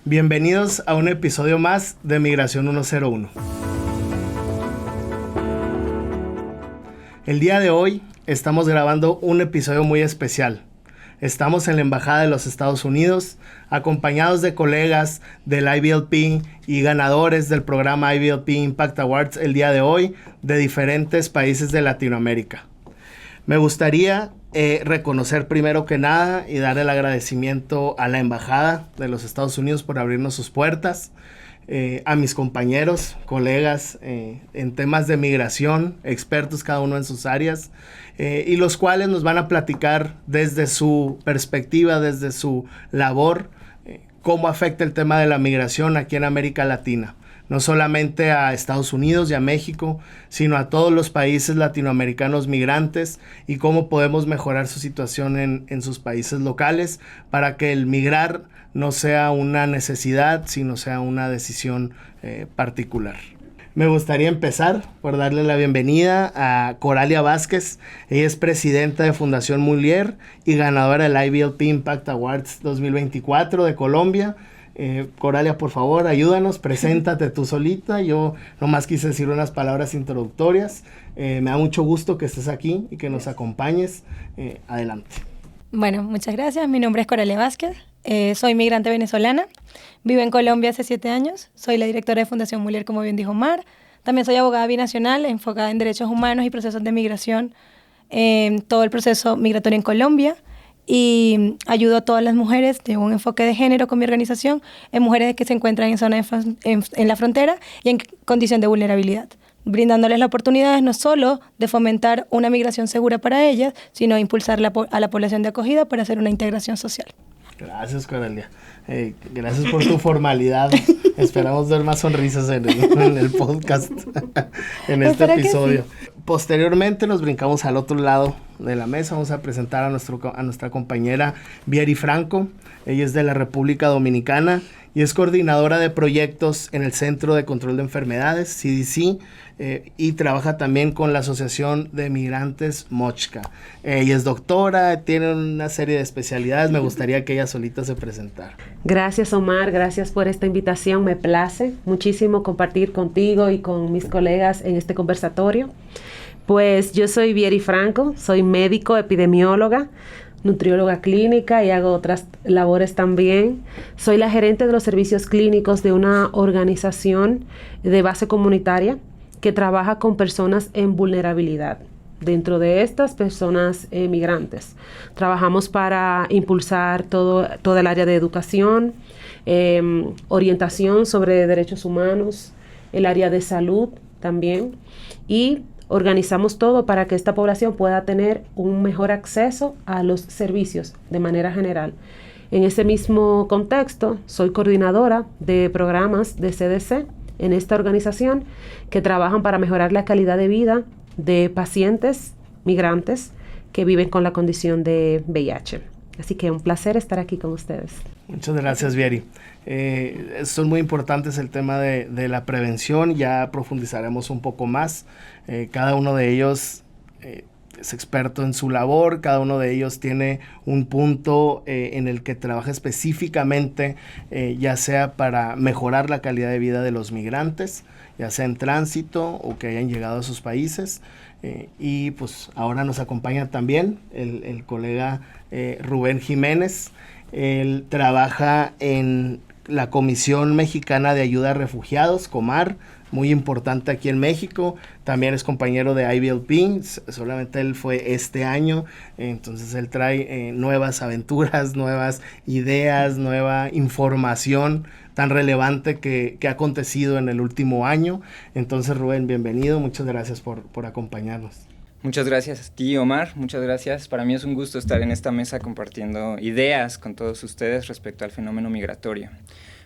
Bienvenidos a un episodio más de Migración 101. El día de hoy estamos grabando un episodio muy especial. Estamos en la Embajada de los Estados Unidos, acompañados de colegas del IBLP y ganadores del programa IBLP Impact Awards el día de hoy de diferentes países de Latinoamérica. Me gustaría reconocer primero que nada y dar el agradecimiento a la Embajada de los Estados Unidos por abrirnos sus puertas, a mis compañeros, colegas en temas de migración, expertos cada uno en sus áreas, y los cuales nos van a platicar desde su perspectiva, desde su labor, cómo afecta el tema de la migración aquí en América Latina. No solamente a Estados Unidos y a México, sino a todos los países latinoamericanos migrantes y cómo podemos mejorar su situación en sus países locales para que el migrar no sea una necesidad, sino sea una decisión particular. Me gustaría empezar por darle la bienvenida a Coralia Vázquez. Ella es presidenta de Fundación Mulier y ganadora del IBLP Impact Awards 2024 de Colombia. Coralia, por favor, ayúdanos, preséntate tú solita. Yo nomás quise decir unas palabras introductorias. Me da mucho gusto que estés aquí y que nos acompañes. Adelante. Bueno, muchas gracias. Mi nombre es Coralia Vázquez. Soy migrante venezolana. Vivo en Colombia hace 7 años. Soy la directora de Fundación Mulier, como bien dijo Omar. También soy abogada binacional, enfocada en derechos humanos y procesos de migración, todo el proceso migratorio en Colombia. Y ayudo a todas las mujeres de un enfoque de género con mi organización, en mujeres que se encuentran en zona en la frontera y en condición de vulnerabilidad, brindándoles la oportunidad no solo de fomentar una migración segura para ellas, sino impulsar a la población de acogida para hacer una integración social. Gracias, Coralia. Gracias por tu formalidad. Esperamos ver más sonrisas en el podcast, en este episodio. Posteriormente nos brincamos al otro lado de la mesa. Vamos a presentar a nuestra compañera Vieri Franco. Ella es de la República Dominicana y es coordinadora de proyectos en el Centro de Control de Enfermedades, CDC, y trabaja también con la Asociación de Migrantes Mochka. Ella es doctora, tiene una serie de especialidades. Me gustaría que ella solita se presentara. Gracias, Omar, gracias por esta invitación. Me place muchísimo compartir contigo y con mis colegas en este conversatorio. Pues yo soy Vieri Franco, soy médico, epidemióloga, nutrióloga clínica y hago otras labores también. Soy la gerente de los servicios clínicos de una organización de base comunitaria que trabaja con personas en vulnerabilidad. Dentro de estas personas migrantes, trabajamos para impulsar todo el área de educación, orientación sobre derechos humanos, el área de salud también, y organizamos todo para que esta población pueda tener un mejor acceso a los servicios de manera general. En ese mismo contexto, soy coordinadora de programas de CDC en esta organización que trabajan para mejorar la calidad de vida de pacientes migrantes que viven con la condición de VIH. Así que un placer estar aquí con ustedes. Muchas gracias, Vieri. Son muy importantes el tema de la prevención. Ya profundizaremos un poco más. Cada uno de ellos es experto en su labor. Cada uno de ellos tiene un punto en el que trabaja específicamente, ya sea para mejorar la calidad de vida de los migrantes, ya sea en tránsito o que hayan llegado a sus países. Y pues ahora nos acompaña también el colega Rubén Jiménez. Él trabaja en la Comisión Mexicana de Ayuda a Refugiados, COMAR, muy importante aquí en México. También es compañero de IBLP, solamente él fue este año, entonces él trae nuevas aventuras, nuevas ideas, nueva información tan relevante que ha acontecido en el último año. Entonces, Rubén, bienvenido, muchas gracias por acompañarnos. Muchas gracias a ti, Omar, muchas gracias. Para mí es un gusto estar en esta mesa compartiendo ideas con todos ustedes respecto al fenómeno migratorio.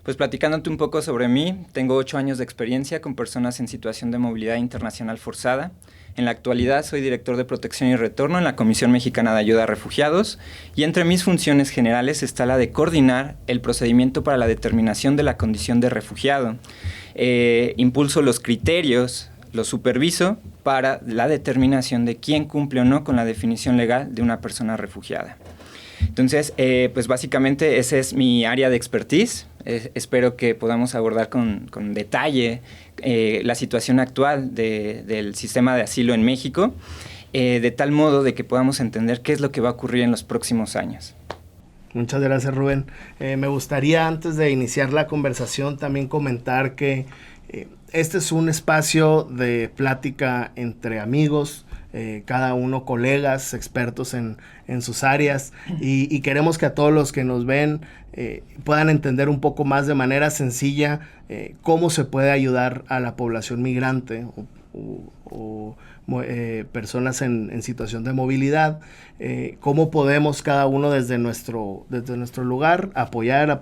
Pues platicándote un poco sobre mí, tengo 8 años de experiencia con personas en situación de movilidad internacional forzada. En la actualidad soy director de protección y retorno en la Comisión Mexicana de Ayuda a Refugiados y entre mis funciones generales está la de coordinar el procedimiento para la determinación de la condición de refugiado. Impulso los criterios, los superviso para la determinación de quién cumple o no con la definición legal de una persona refugiada. Entonces, pues básicamente ese es mi área de expertise. espero que podamos abordar con detalle la situación actual del sistema de asilo en México, de tal modo de que podamos entender qué es lo que va a ocurrir en los próximos años. Muchas gracias, Rubén. Me gustaría, antes de iniciar la conversación, también comentar que este es un espacio de plática entre amigos, cada uno colegas, expertos en sus áreas, y queremos que a todos los que nos ven puedan entender un poco más de manera sencilla cómo se puede ayudar a la población migrante o personas en situación de movilidad, cómo podemos cada uno desde nuestro lugar apoyar,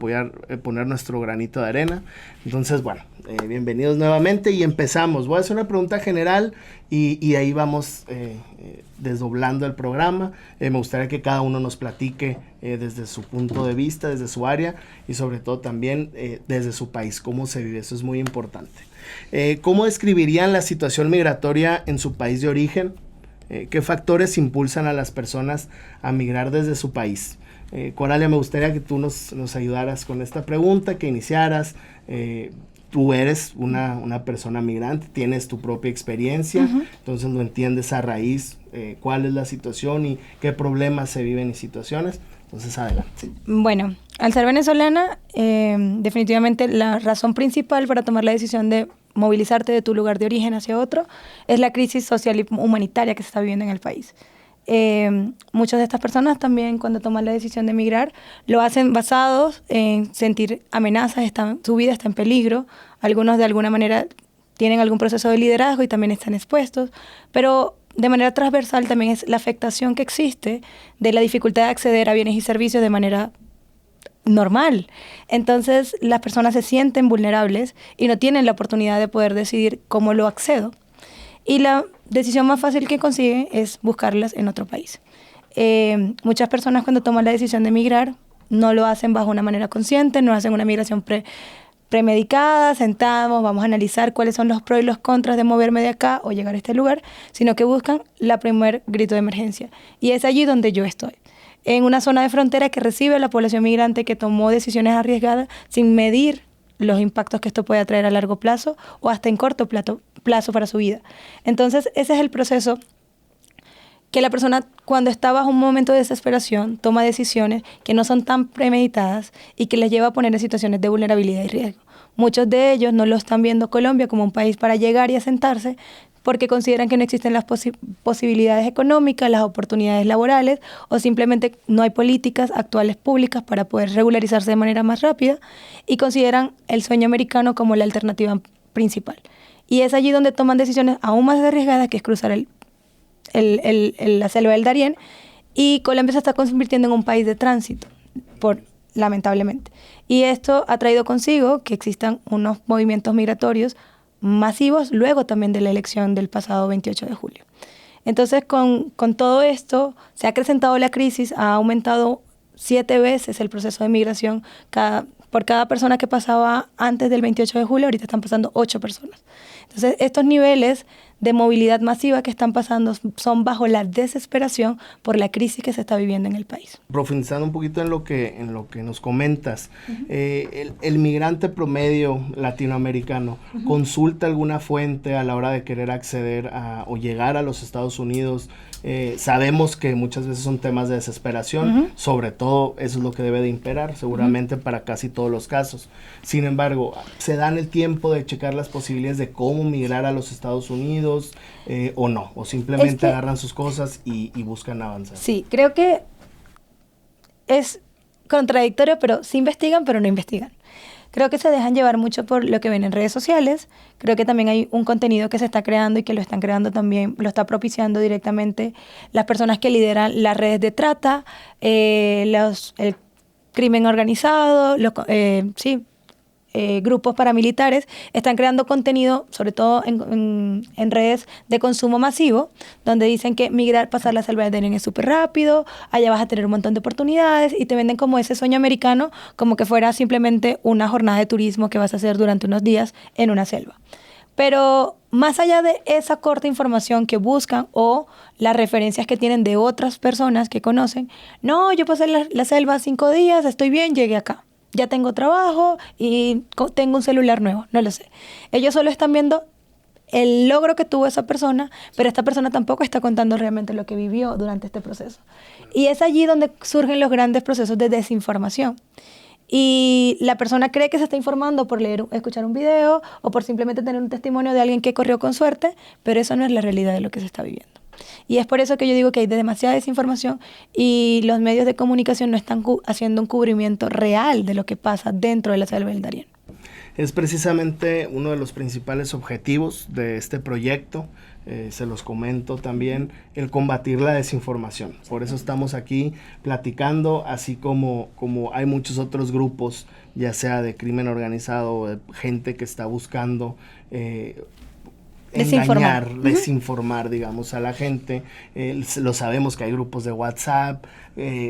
poner nuestro granito de arena. Entonces, bueno, bienvenidos nuevamente y empezamos. Voy a hacer una pregunta general y ahí vamos desdoblando el programa. Me gustaría que cada uno nos platique desde su punto de vista, desde su área y sobre todo también desde su país, cómo se vive. Eso es muy importante. ¿Cómo describirían la situación migratoria en su país de origen? ¿Qué factores impulsan a las personas a migrar desde su país? Coralia, me gustaría que tú nos ayudaras con esta pregunta, que iniciaras. Tú eres una persona migrante, tienes tu propia experiencia, entonces lo entiendes a raíz cuál es la situación y qué problemas se viven y situaciones. Entonces, adelante. Bueno, al ser venezolana, definitivamente la razón principal para tomar la decisión de movilizarte de tu lugar de origen hacia otro es la crisis social y humanitaria que se está viviendo en el país. Muchas de estas personas también, cuando toman la decisión de emigrar, lo hacen basados en sentir amenazas, su vida está en peligro. Algunos de alguna manera tienen algún proceso de liderazgo y también están expuestos, pero de manera transversal también es la afectación que existe de la dificultad de acceder a bienes y servicios de manera normal. Entonces las personas se sienten vulnerables y no tienen la oportunidad de poder decidir cómo lo accedo. Y la decisión más fácil que consiguen es buscarlas en otro país. Muchas personas, cuando toman la decisión de emigrar, no lo hacen bajo una manera consciente, no hacen una migración premedicada, sentamos, vamos a analizar cuáles son los pros y los contras de moverme de acá o llegar a este lugar, sino que buscan la primer grito de emergencia. Y es allí donde yo estoy, en una zona de frontera que recibe a la población migrante que tomó decisiones arriesgadas sin medir los impactos que esto puede traer a largo plazo o hasta en corto plazo para su vida. Entonces, ese es el proceso que la persona, cuando está bajo un momento de desesperación, toma decisiones que no son tan premeditadas y que les lleva a poner en situaciones de vulnerabilidad y riesgo. Muchos de ellos no lo están viendo Colombia como un país para llegar y asentarse, porque consideran que no existen las posibilidades económicas, las oportunidades laborales, o simplemente no hay políticas actuales públicas para poder regularizarse de manera más rápida, y consideran el sueño americano como la alternativa principal. Y es allí donde toman decisiones aún más arriesgadas, que es cruzar la selva del Darién, y Colombia se está convirtiendo en un país de tránsito, lamentablemente. Y esto ha traído consigo que existan unos movimientos migratorios masivos luego también de la elección del pasado 28 de julio. Entonces, con todo esto, se ha acrecentado la crisis, ha aumentado 7 veces el proceso de migración. Por cada persona que pasaba antes del 28 de julio, ahorita están pasando 8 personas. Entonces, estos niveles de movilidad masiva que están pasando son bajo la desesperación por la crisis que se está viviendo en el país. Profundizando un poquito en lo que nos comentas, el migrante promedio latinoamericano, ¿consulta alguna fuente a la hora de querer acceder o llegar a los Estados Unidos? Sabemos que muchas veces son temas de desesperación, sobre todo eso es lo que debe de imperar, seguramente para casi todos los casos. Sin embargo, ¿se dan el tiempo de checar las posibilidades de cómo migrar a los Estados Unidos o no? ¿O simplemente agarran sus cosas y buscan avanzar? Sí, creo que es contradictorio, pero sí investigan, pero no investigan. Creo que se dejan llevar mucho por lo que ven en redes sociales. Creo que también hay un contenido que se está creando y que lo están creando también, lo está propiciando directamente las personas que lideran las redes de trata, el crimen organizado, grupos paramilitares están creando contenido, sobre todo en redes de consumo masivo, donde dicen que pasar la selva del Darién es súper rápido, allá vas a tener un montón de oportunidades, y te venden como ese sueño americano, como que fuera simplemente una jornada de turismo que vas a hacer durante unos días en una selva. Pero más allá de esa corta información que buscan o las referencias que tienen de otras personas que conocen, no, yo pasé la selva 5 días, estoy bien, llegué acá. ya tengo trabajo y tengo un celular nuevo, no lo sé. Ellos solo están viendo el logro que tuvo esa persona, pero esta persona tampoco está contando realmente lo que vivió durante este proceso. Y es allí donde surgen los grandes procesos de desinformación. Y la persona cree que se está informando por escuchar un video o por simplemente tener un testimonio de alguien que corrió con suerte, pero eso no es la realidad de lo que se está viviendo. Y es por eso que yo digo que hay demasiada desinformación y los medios de comunicación no están haciendo un cubrimiento real de lo que pasa dentro de la selva del Darién. Es precisamente uno de los principales objetivos de este proyecto, se los comento también, el combatir la desinformación. Por eso estamos aquí platicando, así como hay muchos otros grupos, ya sea de crimen organizado o de gente que está buscando desinformar, digamos, a la gente. Lo sabemos que hay grupos de WhatsApp,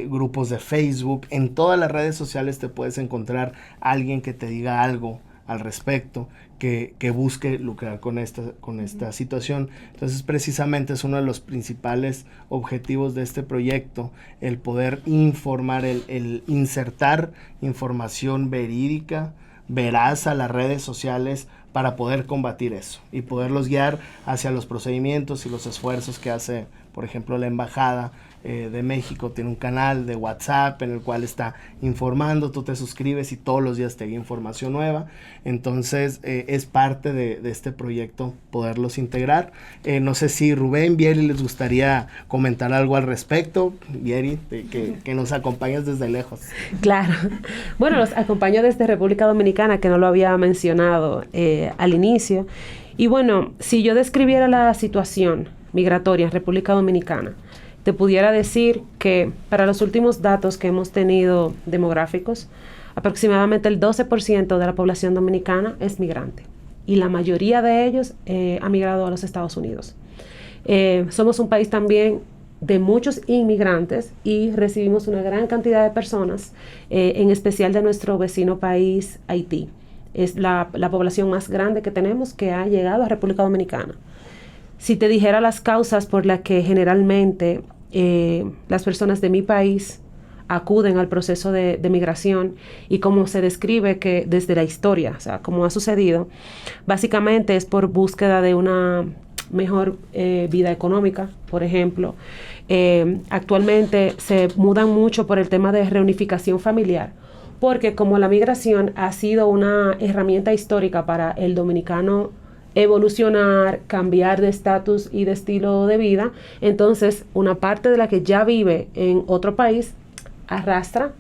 grupos de Facebook. En todas las redes sociales te puedes encontrar alguien que te diga algo al respecto, que busque lucrar con esta situación. Entonces, precisamente es uno de los principales objetivos de este proyecto, el poder informar, el insertar información verídica, veraz a las redes sociales para poder combatir eso y poderlos guiar hacia los procedimientos y los esfuerzos que hace, por ejemplo, la Embajada de México. Tiene un canal de WhatsApp en el cual está informando, tú te suscribes y todos los días te llega información nueva. Entonces es parte de este proyecto poderlos integrar. No sé si Rubén, Vieri, les gustaría comentar algo al respecto. Vieri, que nos acompañas desde lejos. Claro. Bueno, los acompaño desde República Dominicana, que no lo había mencionado al inicio. Y bueno, si yo describiera la situación migratoria en República Dominicana, te pudiera decir que para los últimos datos que hemos tenido demográficos, aproximadamente el 12% de la población dominicana es migrante y la mayoría de ellos ha migrado a los Estados Unidos. Somos un país también de muchos inmigrantes y recibimos una gran cantidad de personas, en especial de nuestro vecino país, Haití. Es la población más grande que tenemos que ha llegado a República Dominicana. Si te dijera las causas por las que generalmente las personas de mi país acuden al proceso de migración y cómo se describe que desde la historia, o sea, cómo ha sucedido, básicamente es por búsqueda de una mejor vida económica, por ejemplo. Actualmente se mudan mucho por el tema de reunificación familiar, porque como la migración ha sido una herramienta histórica para el dominicano evolucionar, cambiar de estatus y de estilo de vida, entonces una parte de la que ya vive en otro país arrastra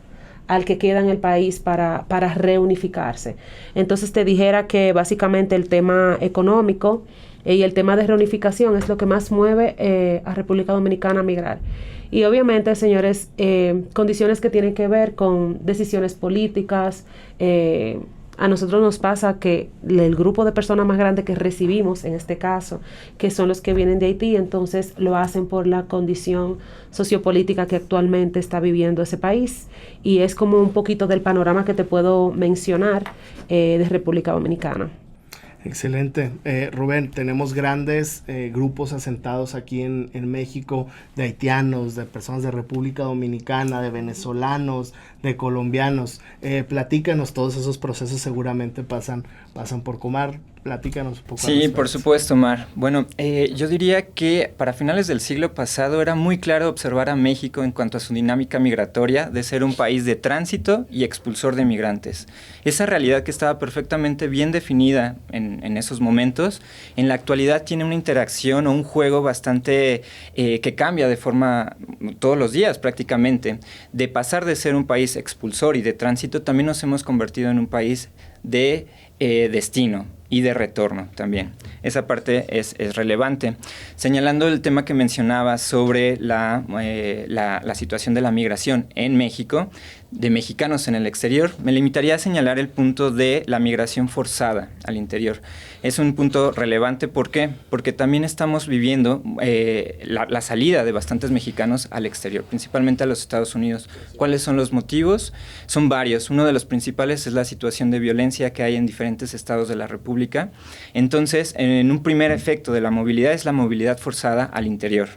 al que queda en el país para reunificarse. Entonces te dijera que básicamente el tema económico y el tema de reunificación es lo que más mueve a República Dominicana a migrar. Y obviamente, señores, condiciones que tienen que ver con decisiones políticas. A nosotros nos pasa que el grupo de personas más grande que recibimos, en este caso, que son los que vienen de Haití, entonces lo hacen por la condición sociopolítica que actualmente está viviendo ese país. Y es como un poquito del panorama que te puedo mencionar de República Dominicana. Excelente. Rubén, tenemos grandes grupos asentados aquí en México, de haitianos, de personas de República Dominicana, de venezolanos, de colombianos. Platícanos, todos esos procesos seguramente pasan por Comar. Platícanos un poco. Sí, por supuesto, Mar. Bueno, yo diría que para finales del siglo pasado era muy claro observar a México en cuanto a su dinámica migratoria de ser un país de tránsito y expulsor de migrantes. Esa realidad que estaba perfectamente bien definida en esos momentos, en la actualidad tiene una interacción o un juego bastante que cambia de forma todos los días prácticamente. De pasar de ser un país expulsor y de tránsito, también nos hemos convertido en un país de destino y de retorno también. Esa parte es relevante. Señalando el tema que mencionaba sobre la situación de la migración en México, de mexicanos en el exterior, me limitaría a señalar el punto de la migración forzada al interior. Es un punto relevante, ¿por qué? Porque también estamos viviendo la salida de bastantes mexicanos al exterior, principalmente a los Estados Unidos. ¿Cuáles son los motivos? Son varios. Uno de los principales es la situación de violencia que hay en diferentes estados de la República. Entonces, en un primer efecto de la movilidad es la movilidad forzada al interior.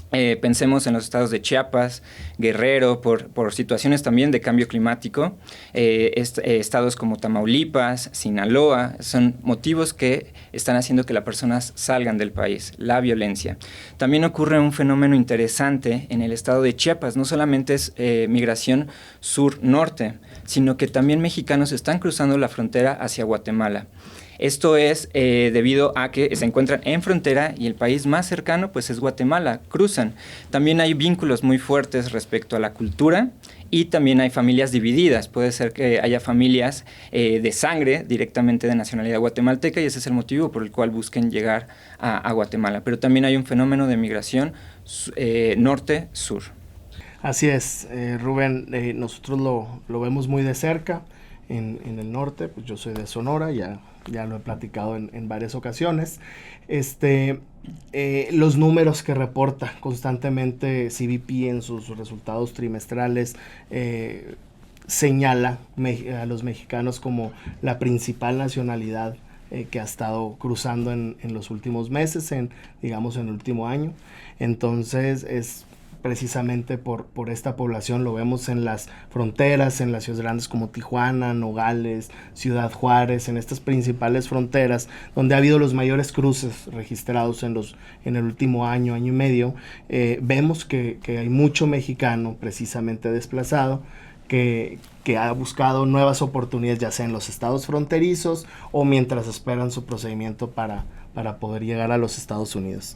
Pensemos en los estados de Chiapas, Guerrero, por situaciones también de cambio climático. Estados como Tamaulipas, Sinaloa, son motivos que están haciendo que las personas salgan del país, la violencia. También ocurre un fenómeno interesante en el estado de Chiapas. No solamente es migración sur-norte, sino que también mexicanos están cruzando la frontera hacia Guatemala. Esto es debido a que se encuentran en frontera y el país más cercano pues es Guatemala, cruzan. También hay vínculos muy fuertes respecto a la cultura y también hay familias divididas. Puede ser que haya familias de sangre directamente de nacionalidad guatemalteca y ese es el motivo por el cual busquen llegar a Guatemala. Pero también hay un fenómeno de migración norte-sur. Así es, Rubén, nosotros lo vemos muy de cerca en el norte. Pues yo soy de Sonora, ya lo he platicado en varias ocasiones. Los números que reporta constantemente CBP en sus resultados trimestrales señala a los mexicanos como la principal nacionalidad que ha estado cruzando en los últimos meses, digamos en el último año. Entonces es precisamente por esta población. Lo vemos en las fronteras, en las ciudades grandes como Tijuana, Nogales, Ciudad Juárez, en estas principales fronteras donde ha habido los mayores cruces registrados en el último año y medio. Vemos que hay mucho mexicano precisamente desplazado que ha buscado nuevas oportunidades, ya sea en los estados fronterizos o mientras esperan su procedimiento para poder llegar a los Estados Unidos.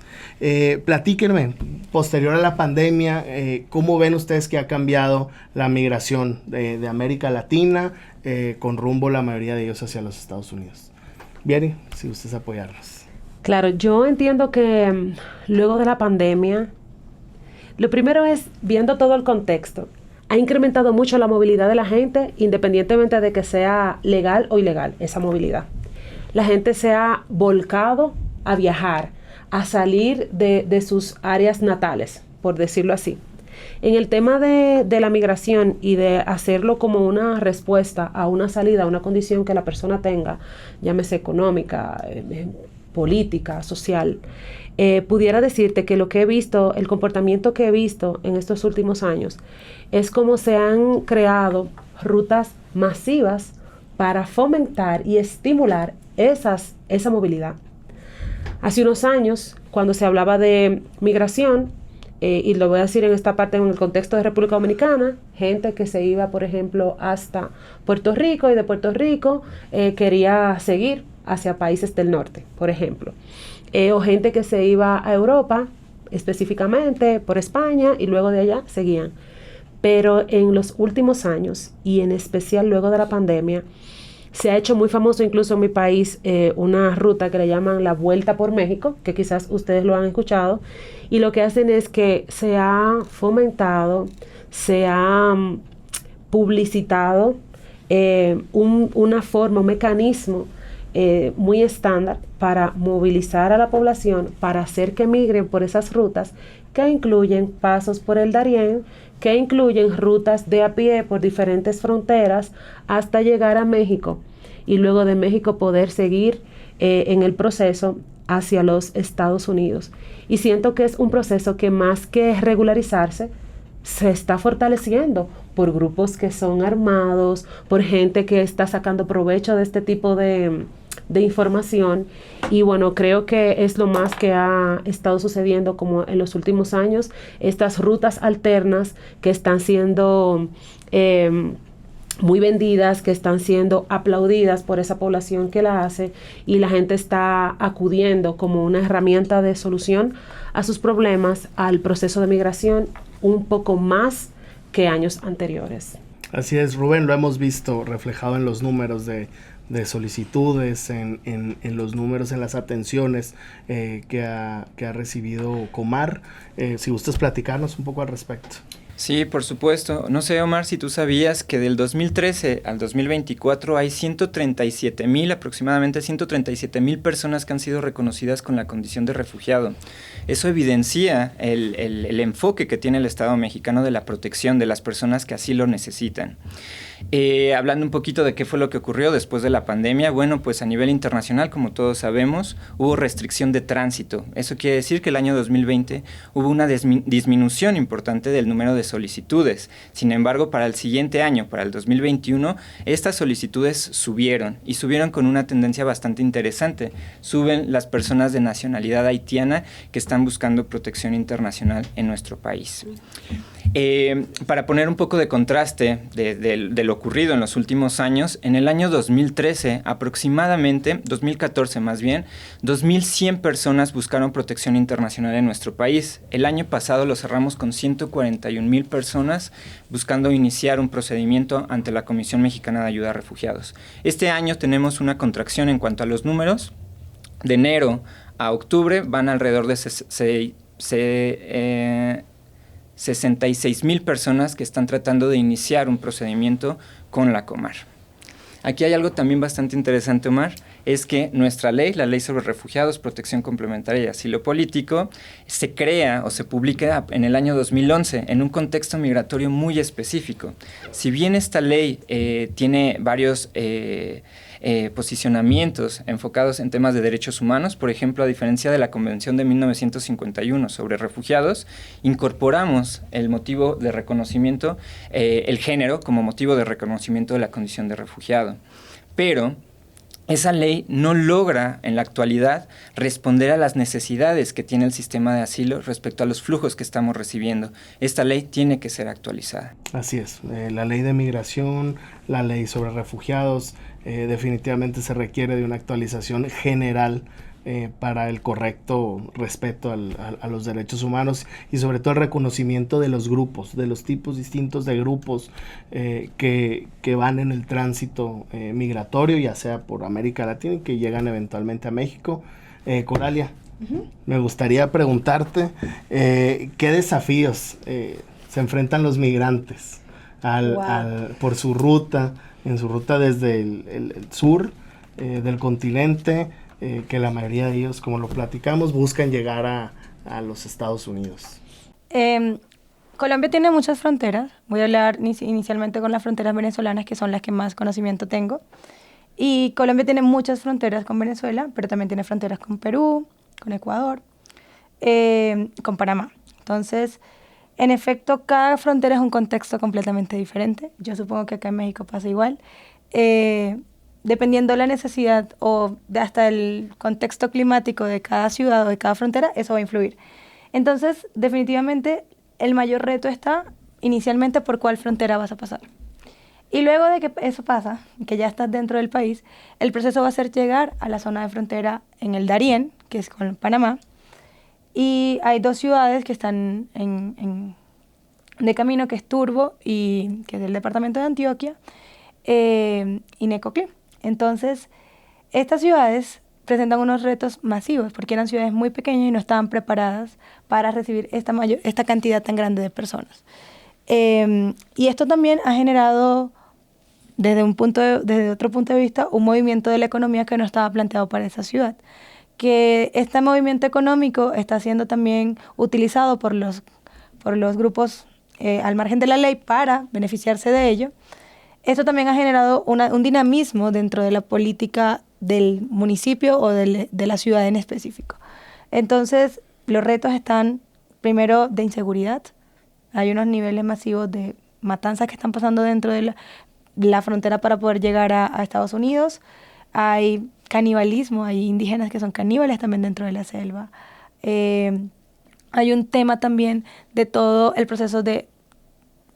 Platíquenme, posterior a la pandemia, ¿cómo ven ustedes que ha cambiado la migración de América Latina con rumbo la mayoría de ellos hacia los Estados Unidos? Vieri, si gustas apoyarnos. Claro, yo entiendo que luego de la pandemia, lo primero es, viendo todo el contexto, ha incrementado mucho la movilidad de la gente, independientemente de que sea legal o ilegal esa movilidad. La gente se ha volcado a viajar, a salir de sus áreas natales, por decirlo así. En el tema de la migración y de hacerlo como una respuesta a una salida, a una condición que la persona tenga, llámese económica, política, social, pudiera decirte que lo que he visto, el comportamiento que he visto en estos últimos años, es como se han creado rutas masivas para fomentar y estimular esa movilidad. Hace unos años, cuando se hablaba de migración, y lo voy a decir en esta parte en el contexto de República Dominicana, gente que se iba, por ejemplo, hasta Puerto Rico y de Puerto Rico quería seguir hacia países del norte, por ejemplo. O gente que se iba a Europa, específicamente por España, y luego de allá seguían. Pero en los últimos años, y en especial luego de la pandemia, se ha hecho muy famoso incluso en mi país una ruta que le llaman la Vuelta por México, que quizás ustedes lo han escuchado, y lo que hacen es que se ha fomentado, se ha publicitado una forma, un mecanismo muy estándar para movilizar a la población, para hacer que migren por esas rutas que incluyen pasos por el Darién, que incluyen rutas de a pie por diferentes fronteras hasta llegar a México y luego de México poder seguir en el proceso hacia los Estados Unidos. Y siento que es un proceso que más que regularizarse, se está fortaleciendo por grupos que son armados, por gente que está sacando provecho de este tipo de información. Y bueno, creo que es lo más que ha estado sucediendo como en los últimos años, estas rutas alternas que están siendo muy vendidas, que están siendo aplaudidas por esa población que la hace, y la gente está acudiendo como una herramienta de solución a sus problemas, al proceso de migración, un poco más que años anteriores. Así es, Rubén, lo hemos visto reflejado en los números de solicitudes, en los números, en las atenciones que ha recibido Comar. Si gustas platicarnos un poco al respecto. Sí, por supuesto. No sé, Omar, si tú sabías que del 2013 al 2024 hay aproximadamente 137,000 personas que han sido reconocidas con la condición de refugiado. Eso evidencia el enfoque que tiene el Estado mexicano de la protección de las personas que así lo necesitan. Hablando un poquito de qué fue lo que ocurrió después de la pandemia, bueno, pues a nivel internacional, como todos sabemos, hubo restricción de tránsito. Eso quiere decir que el año 2020 hubo una disminución importante del número de solicitudes. Sin embargo, para el siguiente año, para el 2021, estas solicitudes subieron y subieron con una tendencia bastante interesante. Suben las personas de nacionalidad haitiana que están buscando protección internacional en nuestro país. Para poner un poco de contraste de lo ocurrido en los últimos años, en el año 2013 aproximadamente, 2014 más bien, 2.100 personas buscaron protección internacional en nuestro país. El año pasado lo cerramos con 141.000 personas buscando iniciar un procedimiento ante la Comisión Mexicana de Ayuda a Refugiados. Este año tenemos una contracción en cuanto a los números. De enero a octubre van alrededor de 66.000 personas que están tratando de iniciar un procedimiento con la Comar. Aquí hay algo también bastante interesante, Omar, es que nuestra ley, la Ley sobre Refugiados, Protección Complementaria y Asilo Político, se crea o se publica en el año 2011 en un contexto migratorio muy específico. Si bien esta ley tiene varios posicionamientos enfocados en temas de derechos humanos, por ejemplo, a diferencia de la Convención de 1951 sobre refugiados, incorporamos el motivo de reconocimiento, el género como motivo de reconocimiento de la condición de refugiado. Pero esa ley no logra en la actualidad responder a las necesidades que tiene el sistema de asilo respecto a los flujos que estamos recibiendo. Esta ley tiene que ser actualizada. Así es, la ley de migración, la ley sobre refugiados, definitivamente se requiere de una actualización general para el correcto respeto a los derechos humanos y sobre todo el reconocimiento de los grupos, de los tipos distintos de grupos que van en el tránsito migratorio, ya sea por América Latina y que llegan eventualmente a México. Coralia, me gustaría preguntarte qué desafíos se enfrentan los migrantes por su ruta, en su ruta desde el sur del continente, que la mayoría de ellos, como lo platicamos, buscan llegar a los Estados Unidos. Colombia tiene muchas fronteras. Voy a hablar inicialmente con las fronteras venezolanas, que son las que más conocimiento tengo. Y Colombia tiene muchas fronteras con Venezuela, pero también tiene fronteras con Perú, con Ecuador, con Panamá. Entonces, en efecto, cada frontera es un contexto completamente diferente. Yo supongo que acá en México pasa igual. Dependiendo de la necesidad o hasta el contexto climático de cada ciudad o de cada frontera, eso va a influir. Entonces, definitivamente, el mayor reto está inicialmente por cuál frontera vas a pasar. Y luego de que eso pasa, que ya estás dentro del país, el proceso va a ser llegar a la zona de frontera en el Darién, que es con Panamá, y hay dos ciudades que están de camino, que es Turbo, y que es del departamento de Antioquia, y Necoclí. Entonces, estas ciudades presentan unos retos masivos porque eran ciudades muy pequeñas y no estaban preparadas para recibir esta cantidad tan grande de personas. Y esto también ha generado, desde otro punto de vista, un movimiento de la economía que no estaba planteado para esa ciudad. Que este movimiento económico está siendo también utilizado por los grupos al margen de la ley para beneficiarse de ello. Esto también ha generado un dinamismo dentro de la política del municipio o de la ciudad en específico. Entonces, los retos están, primero, de inseguridad. Hay unos niveles masivos de matanzas que están pasando dentro de la frontera para poder llegar a Estados Unidos. Hay canibalismo, hay indígenas que son caníbales también dentro de la selva. Hay un tema también de todo el proceso de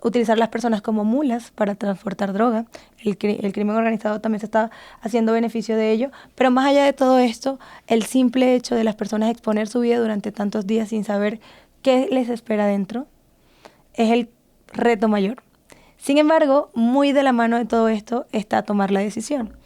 utilizar las personas como mulas para transportar droga. El crimen organizado también se está haciendo beneficio de ello. Pero más allá de todo esto, el simple hecho de las personas exponer su vida durante tantos días sin saber qué les espera dentro es el reto mayor. Sin embargo, muy de la mano de todo esto está tomar la decisión.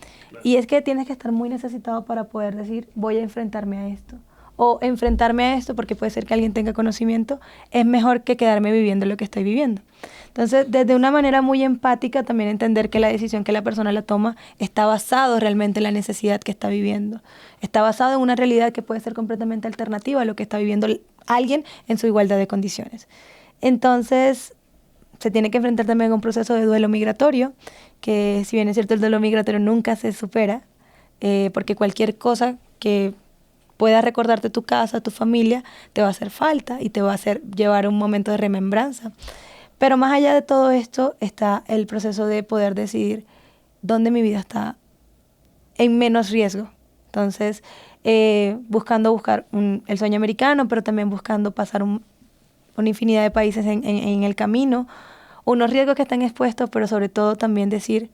Y es que tienes que estar muy necesitado para poder decir, voy a enfrentarme a esto. O enfrentarme a esto, porque puede ser que alguien tenga conocimiento, es mejor que quedarme viviendo lo que estoy viviendo. Entonces, desde una manera muy empática, también entender que la decisión que la persona la toma está basado realmente en la necesidad que está viviendo. Está basado en una realidad que puede ser completamente alternativa a lo que está viviendo alguien en su igualdad de condiciones. Entonces, se tiene que enfrentar también a un proceso de duelo migratorio, que si bien es cierto el duelo migratorio nunca se supera, porque cualquier cosa que pueda recordarte tu casa, tu familia, te va a hacer falta y te va a hacer llevar un momento de remembranza. Pero más allá de todo esto está el proceso de poder decidir dónde mi vida está en menos riesgo. Entonces, buscando buscar el sueño americano, pero también buscando pasar una infinidad de países en el camino, unos riesgos que están expuestos, pero sobre todo también decir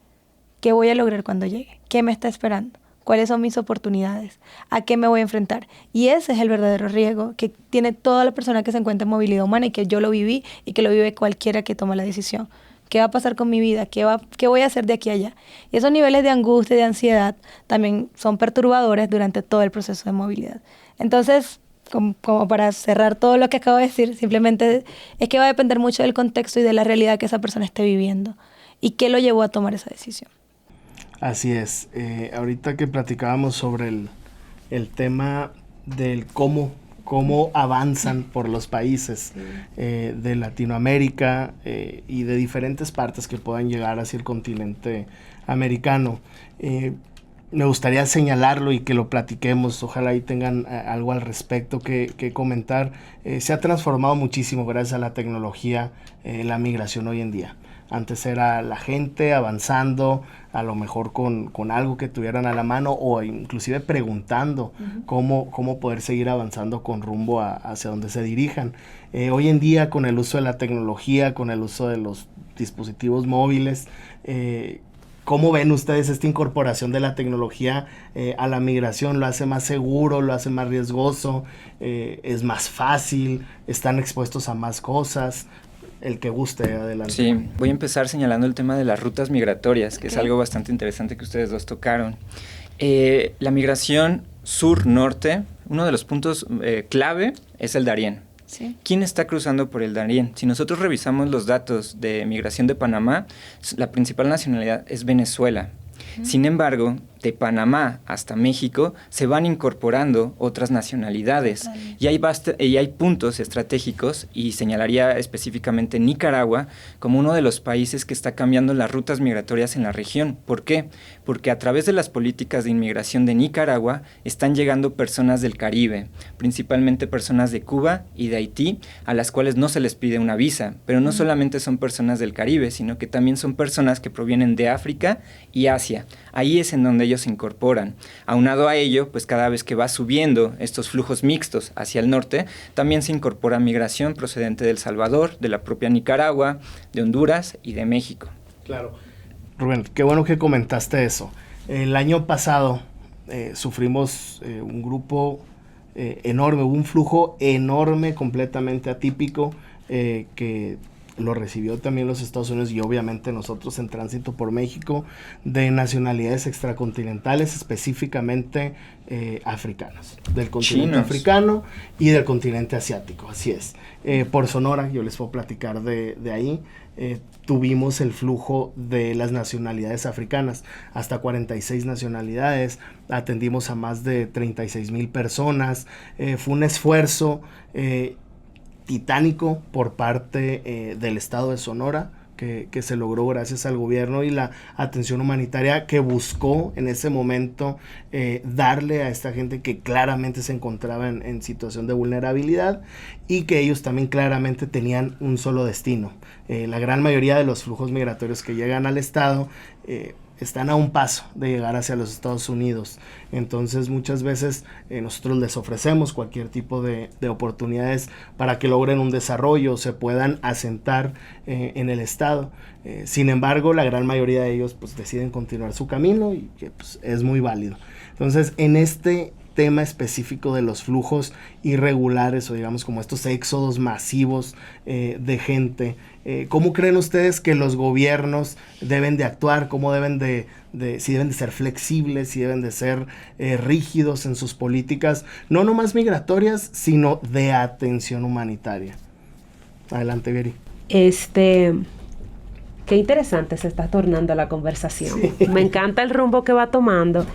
qué voy a lograr cuando llegue, qué me está esperando, cuáles son mis oportunidades, a qué me voy a enfrentar. Y ese es el verdadero riesgo que tiene toda la persona que se encuentra en movilidad humana y que yo lo viví y que lo vive cualquiera que toma la decisión. ¿Qué va a pasar con mi vida? ¿Qué voy a hacer de aquí a allá? Y esos niveles de angustia y de ansiedad también son perturbadores durante todo el proceso de movilidad. Entonces, como para cerrar todo lo que acabo de decir, simplemente es que va a depender mucho del contexto y de la realidad que esa persona esté viviendo y qué lo llevó a tomar esa decisión. Así es. Ahorita que platicábamos sobre el tema del cómo avanzan por los países de Latinoamérica y de diferentes partes que puedan llegar hacia el continente americano. Me gustaría señalarlo y que lo platiquemos, ojalá ahí tengan algo al respecto que comentar. Se ha transformado muchísimo gracias a la tecnología la migración hoy en día. Antes era la gente avanzando, a lo mejor con algo que tuvieran a la mano o inclusive preguntando cómo poder seguir avanzando con rumbo hacia donde se dirijan. Hoy en día, con el uso de la tecnología, con el uso de los dispositivos móviles, ¿cómo ven ustedes esta incorporación de la tecnología a la migración? ¿Lo hace más seguro? ¿Lo hace más riesgoso? ¿Es más fácil? ¿Están expuestos a más cosas? El que guste, adelante. Sí, voy a empezar señalando el tema de las rutas migratorias, que es algo bastante interesante que ustedes dos tocaron. La migración sur-norte, uno de los puntos clave es el Darién. Sí. ¿Quién está cruzando por el Darién? Si nosotros revisamos los datos de migración de Panamá, la principal nacionalidad es Venezuela. Sin embargo, de Panamá hasta México se van incorporando otras nacionalidades y hay puntos estratégicos, y señalaría específicamente Nicaragua como uno de los países que está cambiando las rutas migratorias en la región. ¿Por qué? Porque a través de las políticas de inmigración de Nicaragua están llegando personas del Caribe, principalmente personas de Cuba y de Haití, a las cuales no se les pide una visa, pero no solamente son personas del Caribe, sino que también son personas que provienen de África y Asia. Ahí es en donde ellos se incorporan. Aunado a ello, pues cada vez que va subiendo estos flujos mixtos hacia el norte, también se incorpora migración procedente de El Salvador, de la propia Nicaragua, de Honduras y de México. Claro. Rubén, qué bueno que comentaste eso. El año pasado sufrimos un grupo enorme, un flujo enorme, completamente atípico, que lo recibió también los Estados Unidos y obviamente nosotros en tránsito por México, de nacionalidades extracontinentales, específicamente africanas, del continente africano y del continente asiático, así es. Por Sonora, yo les puedo platicar de ahí, tuvimos el flujo de las nacionalidades africanas, hasta 46 nacionalidades, atendimos a más de 36,000 personas, fue un esfuerzo titánico por parte del estado de Sonora que se logró gracias al gobierno y la atención humanitaria que buscó en ese momento darle a esta gente que claramente se encontraba en situación de vulnerabilidad y que ellos también claramente tenían un solo destino. La gran mayoría de los flujos migratorios que llegan al estado están a un paso de llegar hacia los Estados Unidos. Entonces muchas veces nosotros les ofrecemos cualquier tipo de oportunidades para que logren un desarrollo, se puedan asentar en el estado. Sin embargo, la gran mayoría de ellos pues deciden continuar su camino y que pues, es muy válido. Entonces, en este tema específico de los flujos irregulares o digamos como estos éxodos masivos de gente, ¿cómo creen ustedes que los gobiernos deben de actuar? ¿Cómo deben si deben de ser flexibles, si deben de ser rígidos en sus políticas, no nomás migratorias, sino de atención humanitaria? Adelante, Vieri. Qué interesante se está tornando la conversación. Sí. Me encanta el rumbo que va tomando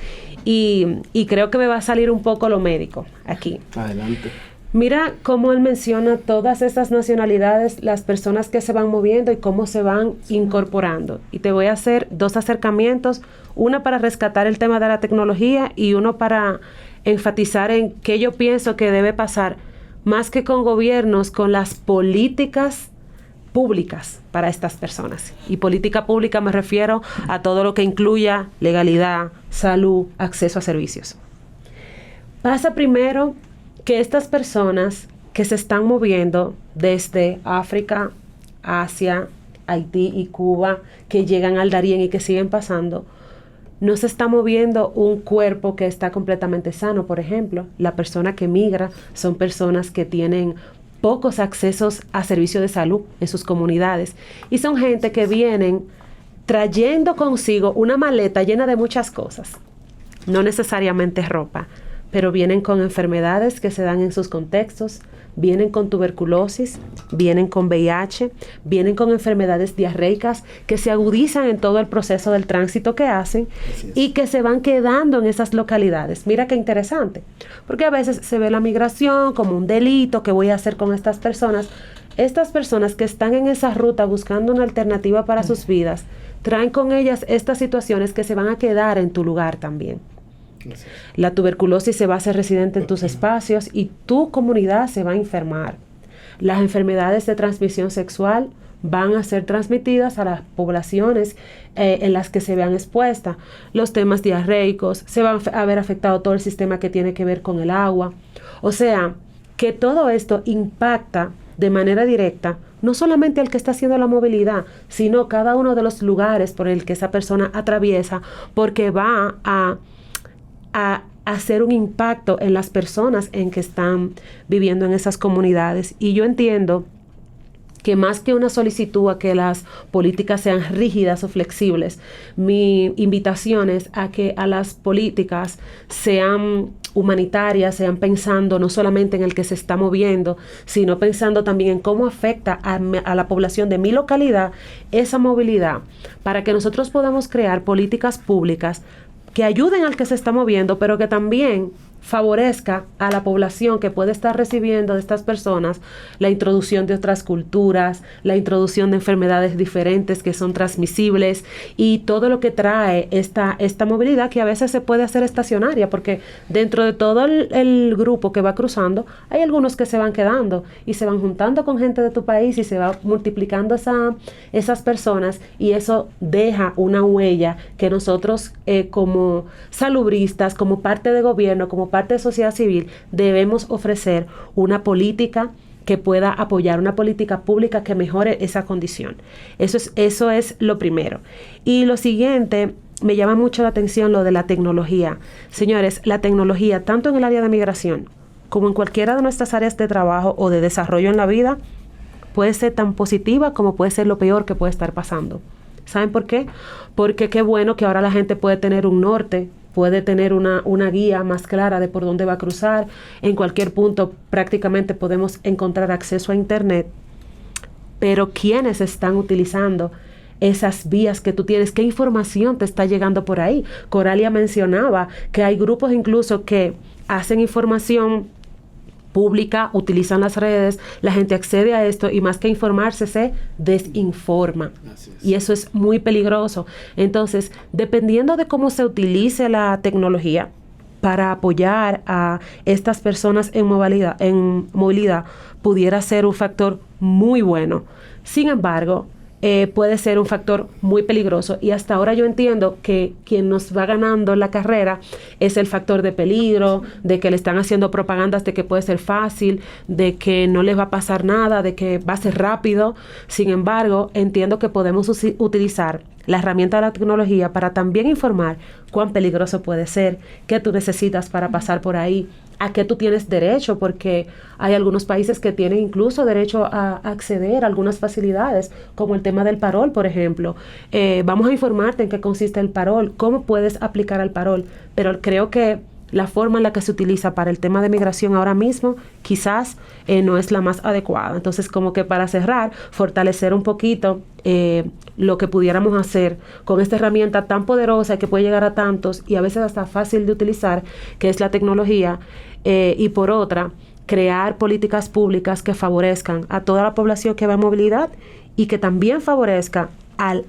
y creo que me va a salir un poco lo médico aquí. Adelante. Mira cómo él menciona todas esas nacionalidades, las personas que se van moviendo y cómo se van incorporando. Y te voy a hacer 2 acercamientos, una para rescatar el tema de la tecnología y uno para enfatizar en qué yo pienso que debe pasar, más que con gobiernos, con las políticas públicas para estas personas. Y política pública me refiero a todo lo que incluya legalidad, salud, acceso a servicios. Pasa primero que estas personas que se están moviendo desde África, Asia, Haití y Cuba, que llegan al Darién y que siguen pasando, no se está moviendo un cuerpo que está completamente sano. Por ejemplo, la persona que migra son personas que tienen pocos accesos a servicios de salud en sus comunidades y son gente que vienen trayendo consigo una maleta llena de muchas cosas, no necesariamente ropa, pero vienen con enfermedades que se dan en sus contextos, vienen con tuberculosis, vienen con VIH, vienen con enfermedades diarreicas que se agudizan en todo el proceso del tránsito que hacen y que se van quedando en esas localidades. Mira qué interesante, porque a veces se ve la migración como un delito, ¿qué voy a hacer con estas personas? Estas personas que están en esa ruta buscando una alternativa para sus vidas, traen con ellas estas situaciones que se van a quedar en tu lugar también. La tuberculosis se va a hacer residente en tus espacios y tu comunidad se va a enfermar. Las enfermedades de transmisión sexual van a ser transmitidas a las poblaciones en las que se vean expuestas. Los temas diarreicos, se van a ver afectado todo el sistema que tiene que ver con el agua. O sea, que todo esto impacta de manera directa no solamente al que está haciendo la movilidad, sino cada uno de los lugares por el que esa persona atraviesa, porque va a hacer un impacto en las personas en que están viviendo en esas comunidades. Y yo entiendo que más que una solicitud a que las políticas sean rígidas o flexibles, mi invitación es a que a las políticas sean humanitarias, sean pensando no solamente en el que se está moviendo, sino pensando también en cómo afecta a la población de mi localidad esa movilidad, para que nosotros podamos crear políticas públicas que ayuden al que se está moviendo, pero que también favorezca a la población que puede estar recibiendo de estas personas la introducción de otras culturas, la introducción de enfermedades diferentes que son transmisibles y todo lo que trae esta movilidad que a veces se puede hacer estacionaria, porque dentro de todo el grupo que va cruzando hay algunos que se van quedando y se van juntando con gente de tu país y se va multiplicando esas personas, y eso deja una huella que nosotros como salubristas, como parte de gobierno, como parte de sociedad civil, debemos ofrecer una política que pueda apoyar, una política pública que mejore esa condición. Eso es lo primero. Y lo siguiente, me llama mucho la atención lo de la tecnología. Señores, la tecnología, tanto en el área de migración como en cualquiera de nuestras áreas de trabajo o de desarrollo en la vida, puede ser tan positiva como puede ser lo peor que puede estar pasando. ¿Saben por qué? Porque qué bueno que ahora la gente puede tener un norte, puede tener una guía más clara de por dónde va a cruzar. En cualquier punto prácticamente podemos encontrar acceso a Internet. Pero ¿quiénes están utilizando esas vías que tú tienes? ¿Qué información te está llegando por ahí? Coralia mencionaba que hay grupos incluso que hacen información pública, utilizan las redes, la gente accede a esto y más que informarse se desinforma. Y eso es muy peligroso. Entonces, dependiendo de cómo se utilice la tecnología para apoyar a estas personas en movilidad, pudiera ser un factor muy bueno. Sin embargo, puede ser un factor muy peligroso, y hasta ahora yo entiendo que quien nos va ganando la carrera es el factor de peligro, de que le están haciendo propagandas de que puede ser fácil, de que no les va a pasar nada, de que va a ser rápido. Sin embargo, entiendo que podemos utilizar la herramienta de la tecnología para también informar cuán peligroso puede ser, qué tú necesitas para pasar por ahí, a qué tú tienes derecho, porque hay algunos países que tienen incluso derecho a acceder a algunas facilidades, como el tema del parol, por ejemplo. Vamos a informarte en qué consiste el parol, cómo puedes aplicar al parol, pero creo que la forma en la que se utiliza para el tema de migración ahora mismo quizás no es la más adecuada. Entonces, como que para cerrar, fortalecer un poquito lo que pudiéramos hacer con esta herramienta tan poderosa que puede llegar a tantos y a veces hasta fácil de utilizar, que es la tecnología, y por otra, crear políticas públicas que favorezcan a toda la población que va en movilidad y que también favorezca al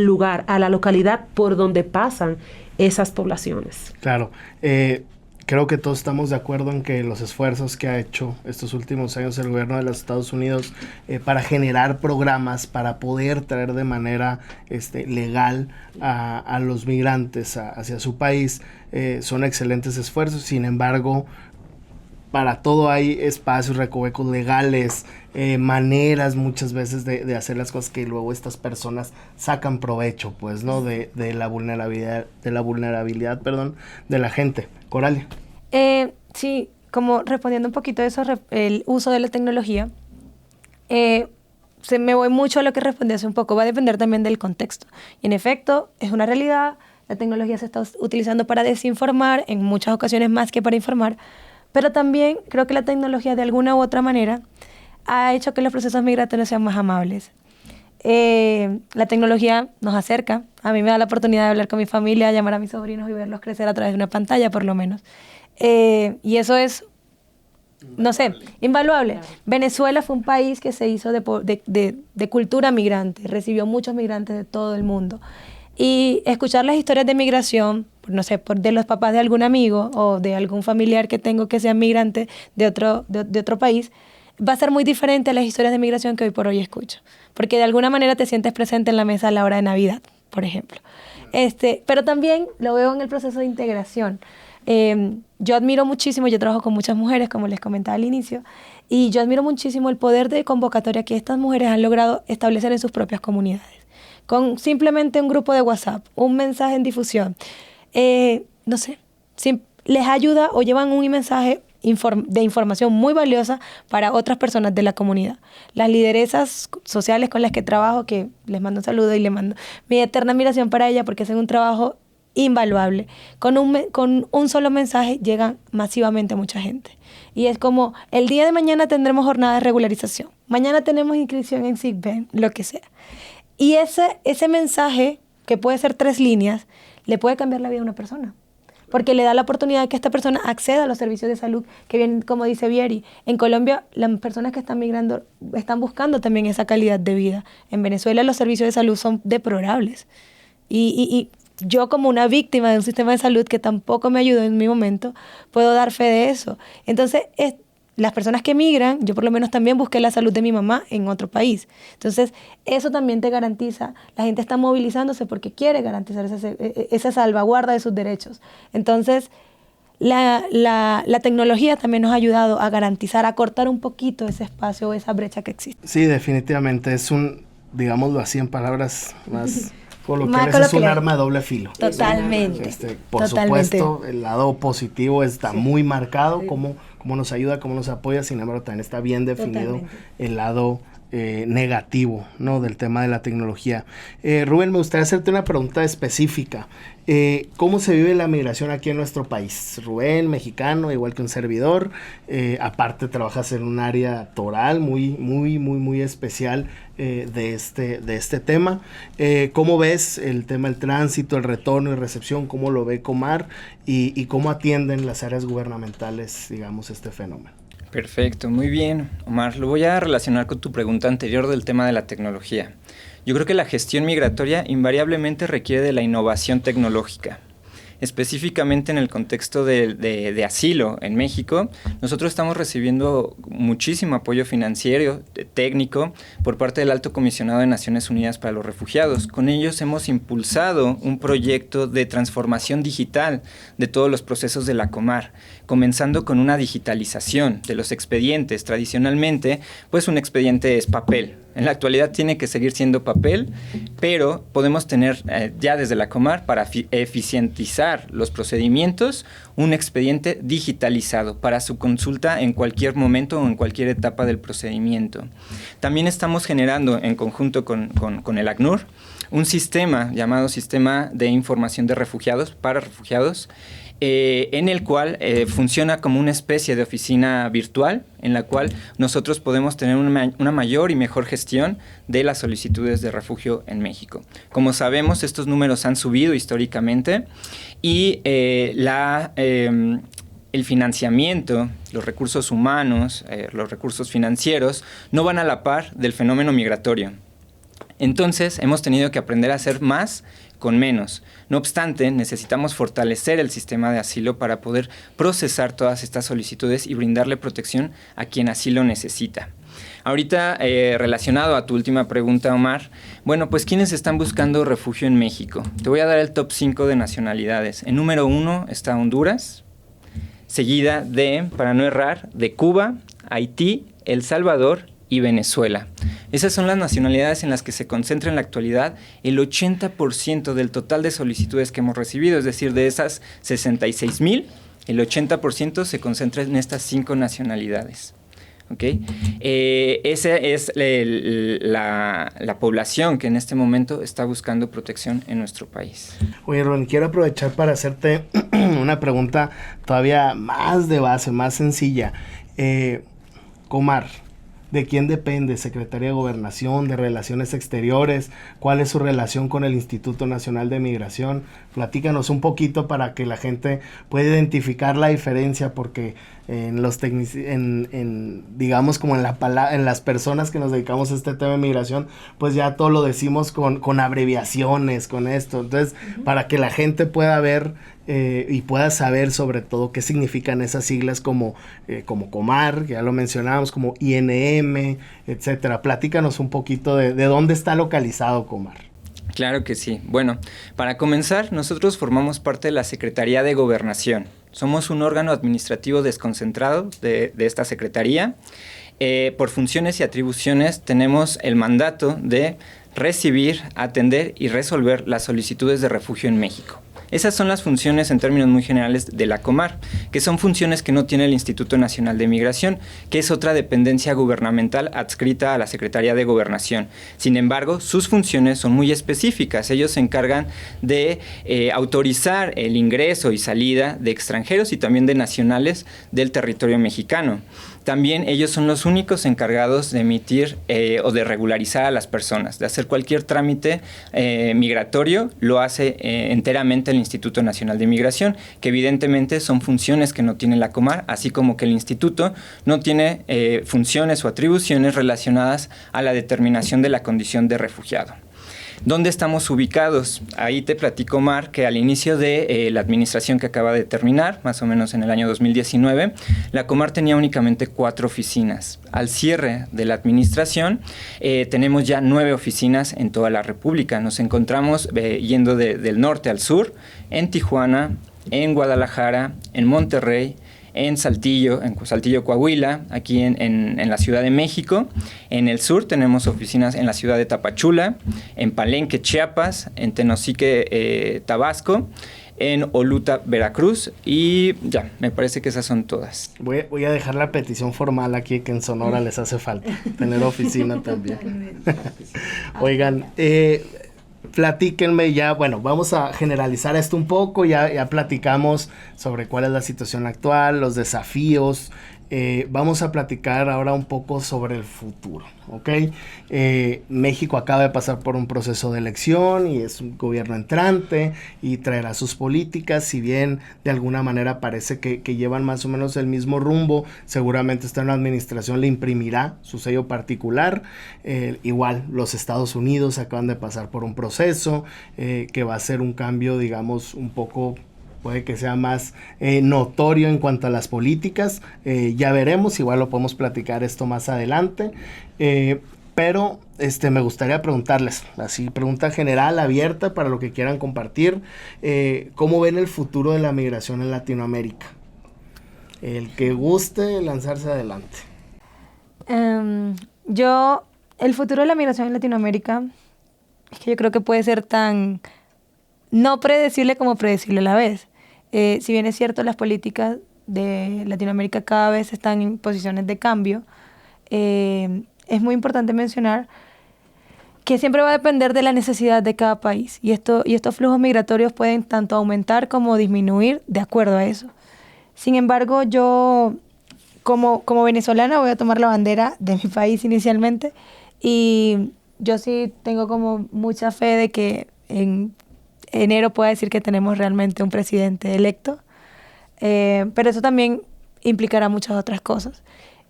lugar, a la localidad por donde pasan esas poblaciones. Claro. Creo que todos estamos de acuerdo en que los esfuerzos que ha hecho estos últimos años el gobierno de los Estados Unidos para generar programas, para poder traer de manera legal a los migrantes hacia su país, son excelentes esfuerzos. Sin embargo, para todo hay espacios, recovecos legales, maneras muchas veces de hacer las cosas que luego estas personas sacan provecho, pues, ¿no? De la vulnerabilidad, de la gente. Coralia. Sí, como respondiendo un poquito a eso, el uso de la tecnología, me voy mucho a lo que respondí hace un poco, va a depender también del contexto. Y en efecto, es una realidad, la tecnología se está utilizando para desinformar, en muchas ocasiones más que para informar, pero también creo que la tecnología de alguna u otra manera ha hecho que los procesos migratorios sean más amables. La tecnología nos acerca, a mí me da la oportunidad de hablar con mi familia, llamar a mis sobrinos y verlos crecer a través de una pantalla por lo menos. Y eso es, no sé, invaluable. Venezuela fue un país que se hizo de cultura migrante, recibió muchos migrantes de todo el mundo. Y escuchar las historias de migración, no sé, de los papás de algún amigo o de algún familiar que tengo que sea migrante de otro país, va a ser muy diferente a las historias de migración que hoy por hoy escucho. Porque de alguna manera te sientes presente en la mesa a la hora de Navidad, por ejemplo. Pero también lo veo en el proceso de integración. Yo admiro muchísimo, yo trabajo con muchas mujeres, como les comentaba al inicio, y yo admiro muchísimo el poder de convocatoria que estas mujeres han logrado establecer en sus propias comunidades. Con simplemente un grupo de WhatsApp, un mensaje en difusión, no sé, les ayuda o llevan un mensaje de información muy valiosa para otras personas de la comunidad. Las lideresas sociales con las que trabajo, que les mando un saludo y les mando mi eterna admiración para ellas porque hacen un trabajo invaluable. Con un solo mensaje llegan masivamente mucha gente. Y es como, el día de mañana tendremos jornada de regularización, mañana tenemos inscripción en SIGBEN, lo que sea. Y ese mensaje, que puede ser 3 líneas, le puede cambiar la vida a una persona. Porque le da la oportunidad de que esta persona acceda a los servicios de salud, que bien, como dice Vieri, en Colombia las personas que están migrando están buscando también esa calidad de vida. En Venezuela los servicios de salud son deplorables. Y yo, como una víctima de un sistema de salud que tampoco me ayudó en mi momento, puedo dar fe de eso. Entonces, las personas que migran, yo por lo menos también busqué la salud de mi mamá en otro país. Entonces, eso también te garantiza, la gente está movilizándose porque quiere garantizar esa salvaguarda de sus derechos. Entonces, la tecnología también nos ha ayudado a garantizar, a cortar un poquito ese espacio o esa brecha que existe. Sí, definitivamente, es digámoslo así en palabras más coloquiales, es un arma de doble filo. Totalmente. Por supuesto, el lado positivo está muy marcado, cómo nos ayuda, cómo nos apoya, sin embargo también está bien definido el lado negativo, ¿no?, del tema de la tecnología. Rubén, me gustaría hacerte una pregunta específica. ¿Cómo se vive la migración aquí en nuestro país? Rubén, mexicano, igual que un servidor, aparte trabajas en un área toral muy especial de este tema. ¿Cómo ves el tema del tránsito, el retorno y recepción? ¿Cómo lo ve Comar? Y ¿cómo atienden las áreas gubernamentales, digamos, este fenómeno? Perfecto, muy bien, Omar. Lo voy a relacionar con tu pregunta anterior del tema de la tecnología. Yo creo que la gestión migratoria invariablemente requiere de la innovación tecnológica. Específicamente en el contexto de asilo en México, nosotros estamos recibiendo muchísimo apoyo financiero, técnico, por parte del Alto Comisionado de Naciones Unidas para los Refugiados. Con ellos hemos impulsado un proyecto de transformación digital de todos los procesos de la Comar, comenzando con una digitalización de los expedientes. Tradicionalmente, pues un expediente es papel. En la actualidad tiene que seguir siendo papel, pero podemos tener ya desde la Comar, para eficientizar los procedimientos, un expediente digitalizado para su consulta en cualquier momento o en cualquier etapa del procedimiento. También estamos generando, en conjunto con el ACNUR, un sistema llamado Sistema de Información de Refugiados para Refugiados, en el cual funciona como una especie de oficina virtual en la cual nosotros podemos tener una mayor y mejor gestión de las solicitudes de refugio en México. Como sabemos, estos números han subido históricamente y el financiamiento, los recursos humanos, los recursos financieros, no van a la par del fenómeno migratorio. Entonces, hemos tenido que aprender a hacer más con menos. No obstante, necesitamos fortalecer el sistema de asilo para poder procesar todas estas solicitudes y brindarle protección a quien así lo necesita. Ahorita, relacionado a tu última pregunta, Omar, bueno, pues ¿quiénes están buscando refugio en México? Te voy a dar el top 5 de nacionalidades. En número 1 está Honduras, seguida de, para no errar, de Cuba, Haití, El Salvador y Venezuela. Esas son las nacionalidades en las que se concentra en la actualidad el 80% del total de solicitudes que hemos recibido, es decir, de esas 66,000, el 80% se concentra en estas 5 nacionalidades. ¿Okay? Esa es la población que en este momento está buscando protección en nuestro país. Oye, Ron, quiero aprovechar para hacerte una pregunta todavía más de base, más sencilla. Comar, ¿de quién depende? ¿Secretaría de Gobernación, de Relaciones Exteriores? ¿Cuál es su relación con el Instituto Nacional de Migración? Platícanos un poquito para que la gente pueda identificar la diferencia, porque digamos como en las personas que nos dedicamos a este tema de migración, pues ya todo lo decimos con abreviaciones, con esto. Entonces, para que la gente pueda ver y pueda saber sobre todo qué significan esas siglas como Comar, que ya lo mencionábamos, como INM, etcétera. Platícanos un poquito de dónde está localizado Comar. Claro que sí. Bueno, para comenzar, nosotros formamos parte de la Secretaría de Gobernación. Somos un órgano administrativo desconcentrado de esta secretaría. Por funciones y atribuciones tenemos el mandato de recibir, atender y resolver las solicitudes de refugio en México. Esas son las funciones en términos muy generales de la Comar, que son funciones que no tiene el Instituto Nacional de Migración, que es otra dependencia gubernamental adscrita a la Secretaría de Gobernación. Sin embargo, sus funciones son muy específicas. Ellos se encargan de autorizar el ingreso y salida de extranjeros y también de nacionales del territorio mexicano. También ellos son los únicos encargados de emitir o de regularizar a las personas, de hacer cualquier trámite migratorio, lo hace enteramente el Instituto Nacional de Migración, que evidentemente son funciones que no tiene la Comar, así como que el Instituto no tiene funciones o atribuciones relacionadas a la determinación de la condición de refugiado. ¿Dónde estamos ubicados? Ahí te platico, Omar, que al inicio de la administración que acaba de terminar, más o menos en el año 2019, la Comar tenía únicamente 4 oficinas. Al cierre de la administración, tenemos ya 9 oficinas en toda la República. Nos encontramos yendo del norte al sur, en Tijuana, en Guadalajara, en Monterrey, en Saltillo, Coahuila, aquí en la Ciudad de México. En el sur tenemos oficinas en la ciudad de Tapachula, en Palenque, Chiapas, en Tenosique, Tabasco, en Oluta, Veracruz, y ya, me parece que esas son todas. Voy a dejar la petición formal aquí, que en Sonora les hace falta tener oficina también. Oigan, platíquenme ya, bueno, vamos a generalizar esto un poco, ya platicamos sobre cuál es la situación actual, los desafíos. Vamos a platicar ahora un poco sobre el futuro, ¿ok? México acaba de pasar por un proceso de elección y es un gobierno entrante y traerá sus políticas. Si bien de alguna manera parece que llevan más o menos el mismo rumbo, seguramente esta nueva administración le imprimirá su sello particular. Igual los Estados Unidos acaban de pasar por un proceso que va a ser un cambio, digamos, un poco... puede que sea más notorio en cuanto a las políticas. Ya veremos, igual lo podemos platicar esto más adelante. Pero me gustaría preguntarles, así pregunta general, abierta, para lo que quieran compartir. ¿Cómo ven el futuro de la migración en Latinoamérica? El que guste lanzarse adelante. El futuro de la migración en Latinoamérica es que yo creo que puede ser tan no predecible como predecible a la vez. Si bien es cierto, las políticas de Latinoamérica cada vez están en posiciones de cambio, es muy importante mencionar que siempre va a depender de la necesidad de cada país. Y estos flujos migratorios pueden tanto aumentar como disminuir de acuerdo a eso. Sin embargo, yo como venezolana voy a tomar la bandera de mi país inicialmente, y yo sí tengo como mucha fe de que en enero pueda decir que tenemos realmente un presidente electo. pero eso también implicará muchas otras cosas.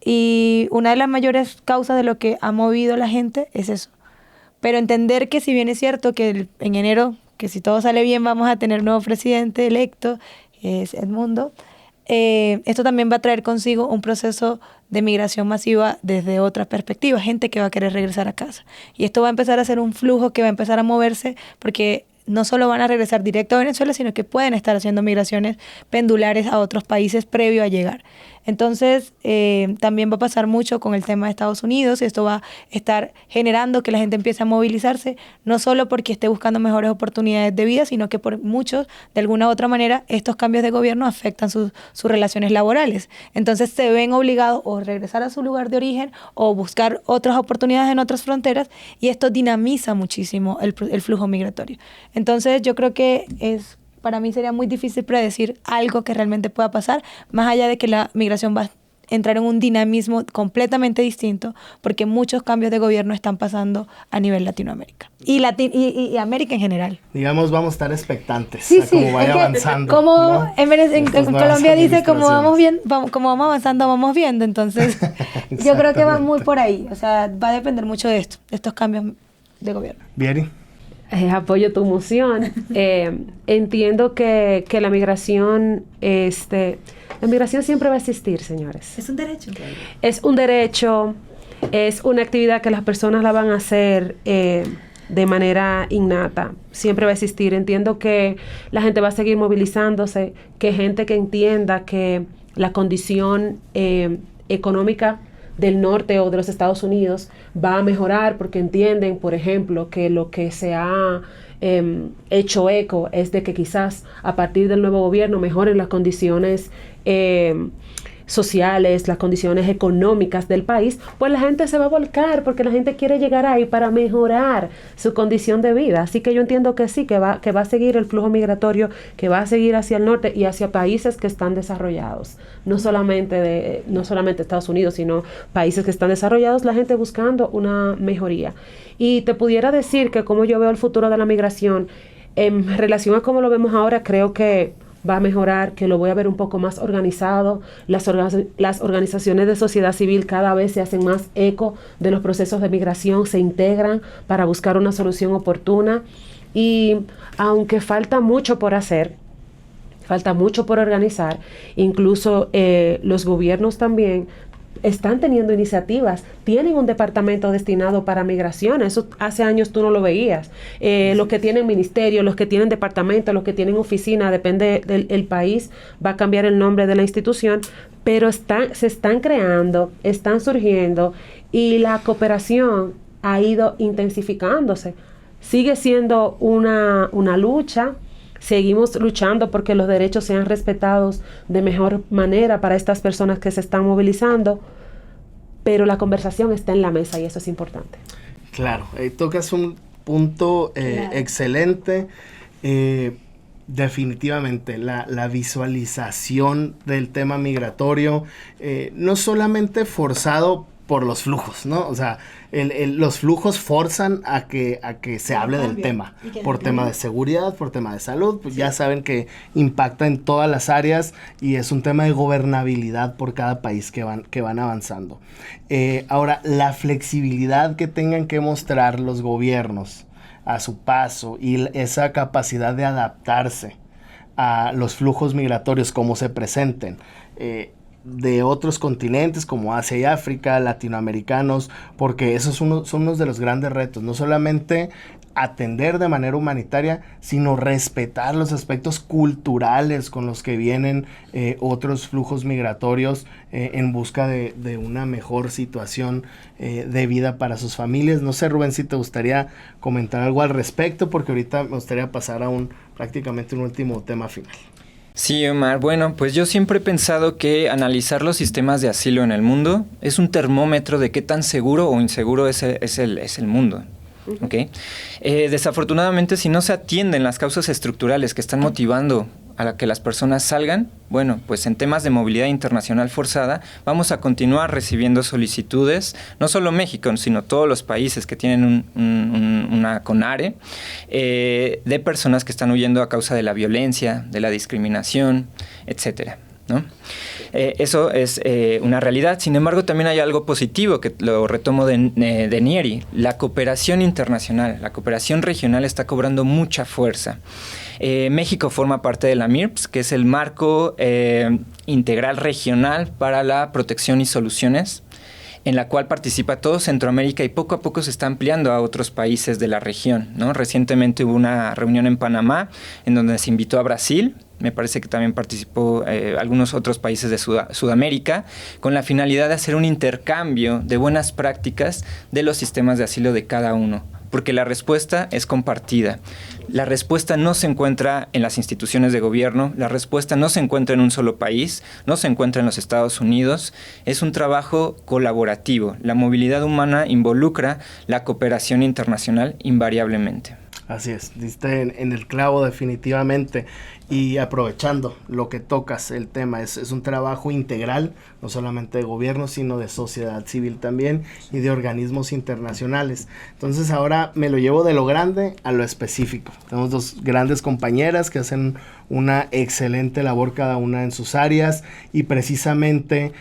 Y una de las mayores causas de lo que ha movido a la gente es eso. Pero entender que si bien es cierto que en enero, que si todo sale bien vamos a tener nuevo presidente electo, que es Edmundo, esto también va a traer consigo un proceso de migración masiva desde otra perspectiva, gente que va a querer regresar a casa. Y esto va a empezar a ser un flujo que va a empezar a moverse porque no solo van a regresar directo a Venezuela, sino que pueden estar haciendo migraciones pendulares a otros países previo a llegar. Entonces, también va a pasar mucho con el tema de Estados Unidos. Esto va a estar generando que la gente empiece a movilizarse, no solo porque esté buscando mejores oportunidades de vida, sino que por muchos, de alguna u otra manera, estos cambios de gobierno afectan sus relaciones laborales. Entonces, se ven obligados o regresar a su lugar de origen o buscar otras oportunidades en otras fronteras, y esto dinamiza muchísimo el flujo migratorio. Entonces, yo creo que para mí sería muy difícil predecir algo que realmente pueda pasar, más allá de que la migración va a entrar en un dinamismo completamente distinto, porque muchos cambios de gobierno están pasando a nivel Latinoamérica y América en general. Digamos, vamos a estar expectantes Sí, a cómo vaya avanzando. Como ¿no? en Colombia dice, como vamos como vamos avanzando, vamos viendo. Entonces, yo creo que va muy por ahí. O sea, va a depender mucho de estos cambios de gobierno. Vieri. Apoyo tu moción. Entiendo que la migración siempre va a existir, señores. Es un derecho. Es un derecho, es una actividad que las personas la van a hacer de manera innata. Siempre va a existir. Entiendo que la gente va a seguir movilizándose, que gente que entienda que la condición económica del norte o de los Estados Unidos va a mejorar porque entienden, por ejemplo, que lo que se ha hecho eco es de que quizás a partir del nuevo gobierno mejoren las condiciones sociales, las condiciones económicas del país, pues la gente se va a volcar porque la gente quiere llegar ahí para mejorar su condición de vida. Así que yo entiendo que sí, que va a seguir el flujo migratorio, que va a seguir hacia el norte y hacia países que están desarrollados. No solamente Estados Unidos, sino países que están desarrollados, la gente buscando una mejoría. Y te pudiera decir que como yo veo el futuro de la migración, en relación a cómo lo vemos ahora, creo que va a mejorar, que lo voy a ver un poco más organizado. Las organizaciones de sociedad civil cada vez se hacen más eco de los procesos de migración, se integran para buscar una solución oportuna. Y aunque falta mucho por hacer, falta mucho por organizar, incluso los gobiernos también están teniendo iniciativas, tienen un departamento destinado para migración. Eso hace años tú no lo veías. Los que tienen ministerio, los que tienen departamento, los que tienen oficina, depende del país, va a cambiar el nombre de la institución, pero se están creando, están surgiendo y la cooperación ha ido intensificándose. Sigue siendo una lucha. Seguimos luchando porque los derechos sean respetados de mejor manera para estas personas que se están movilizando, pero la conversación está en la mesa y eso es importante. Claro, tocas un punto excelente. Definitivamente, la visualización del tema migratorio, no solamente forzado por los flujos, ¿no? O sea, los flujos forzan a que se hable del tema, por tema de seguridad, por tema de salud, pues ya saben que impacta en todas las áreas y es un tema de gobernabilidad por cada país que van avanzando. Ahora, la flexibilidad que tengan que mostrar los gobiernos a su paso y esa capacidad de adaptarse a los flujos migratorios como se presenten, de otros continentes como Asia y África, latinoamericanos, porque esos son unos de los grandes retos, no solamente atender de manera humanitaria, sino respetar los aspectos culturales con los que vienen otros flujos migratorios en busca de una mejor situación de vida para sus familias. No sé, Rubén, si te gustaría comentar algo al respecto, porque ahorita me gustaría pasar a prácticamente un último tema final. Sí, Omar. Bueno, pues yo siempre he pensado que analizar los sistemas de asilo en el mundo es un termómetro de qué tan seguro o inseguro es el mundo. ¿Okay? Desafortunadamente, si no se atienden las causas estructurales que están motivando a la que las personas salgan, bueno, pues en temas de movilidad internacional forzada vamos a continuar recibiendo solicitudes, no solo México, sino todos los países que tienen una CONARE, de personas que están huyendo a causa de la violencia, de la discriminación, etcétera, ¿no? Eso es una realidad. Sin embargo, también hay algo positivo que lo retomo de Nieri. La cooperación internacional, la cooperación regional está cobrando mucha fuerza. México forma parte de la MIRPS, que es el marco integral regional para la protección y soluciones, en la cual participa todo Centroamérica y poco a poco se está ampliando a otros países de la región, ¿no? Recientemente hubo una reunión en Panamá en donde se invitó a Brasil. Me parece que también participó algunos otros países de Sudamérica, con la finalidad de hacer un intercambio de buenas prácticas de los sistemas de asilo de cada uno, porque la respuesta es compartida. La respuesta no se encuentra en las instituciones de gobierno, la respuesta no se encuentra en un solo país, no se encuentra en los Estados Unidos, es un trabajo colaborativo. La movilidad humana involucra la cooperación internacional invariablemente. Así es, diste en el clavo definitivamente. Y aprovechando lo que tocas, el tema es un trabajo integral, no solamente de gobierno, sino de sociedad civil también y de organismos internacionales. Entonces ahora me lo llevo de lo grande a lo específico. Tenemos dos grandes compañeras que hacen una excelente labor cada una en sus áreas y precisamente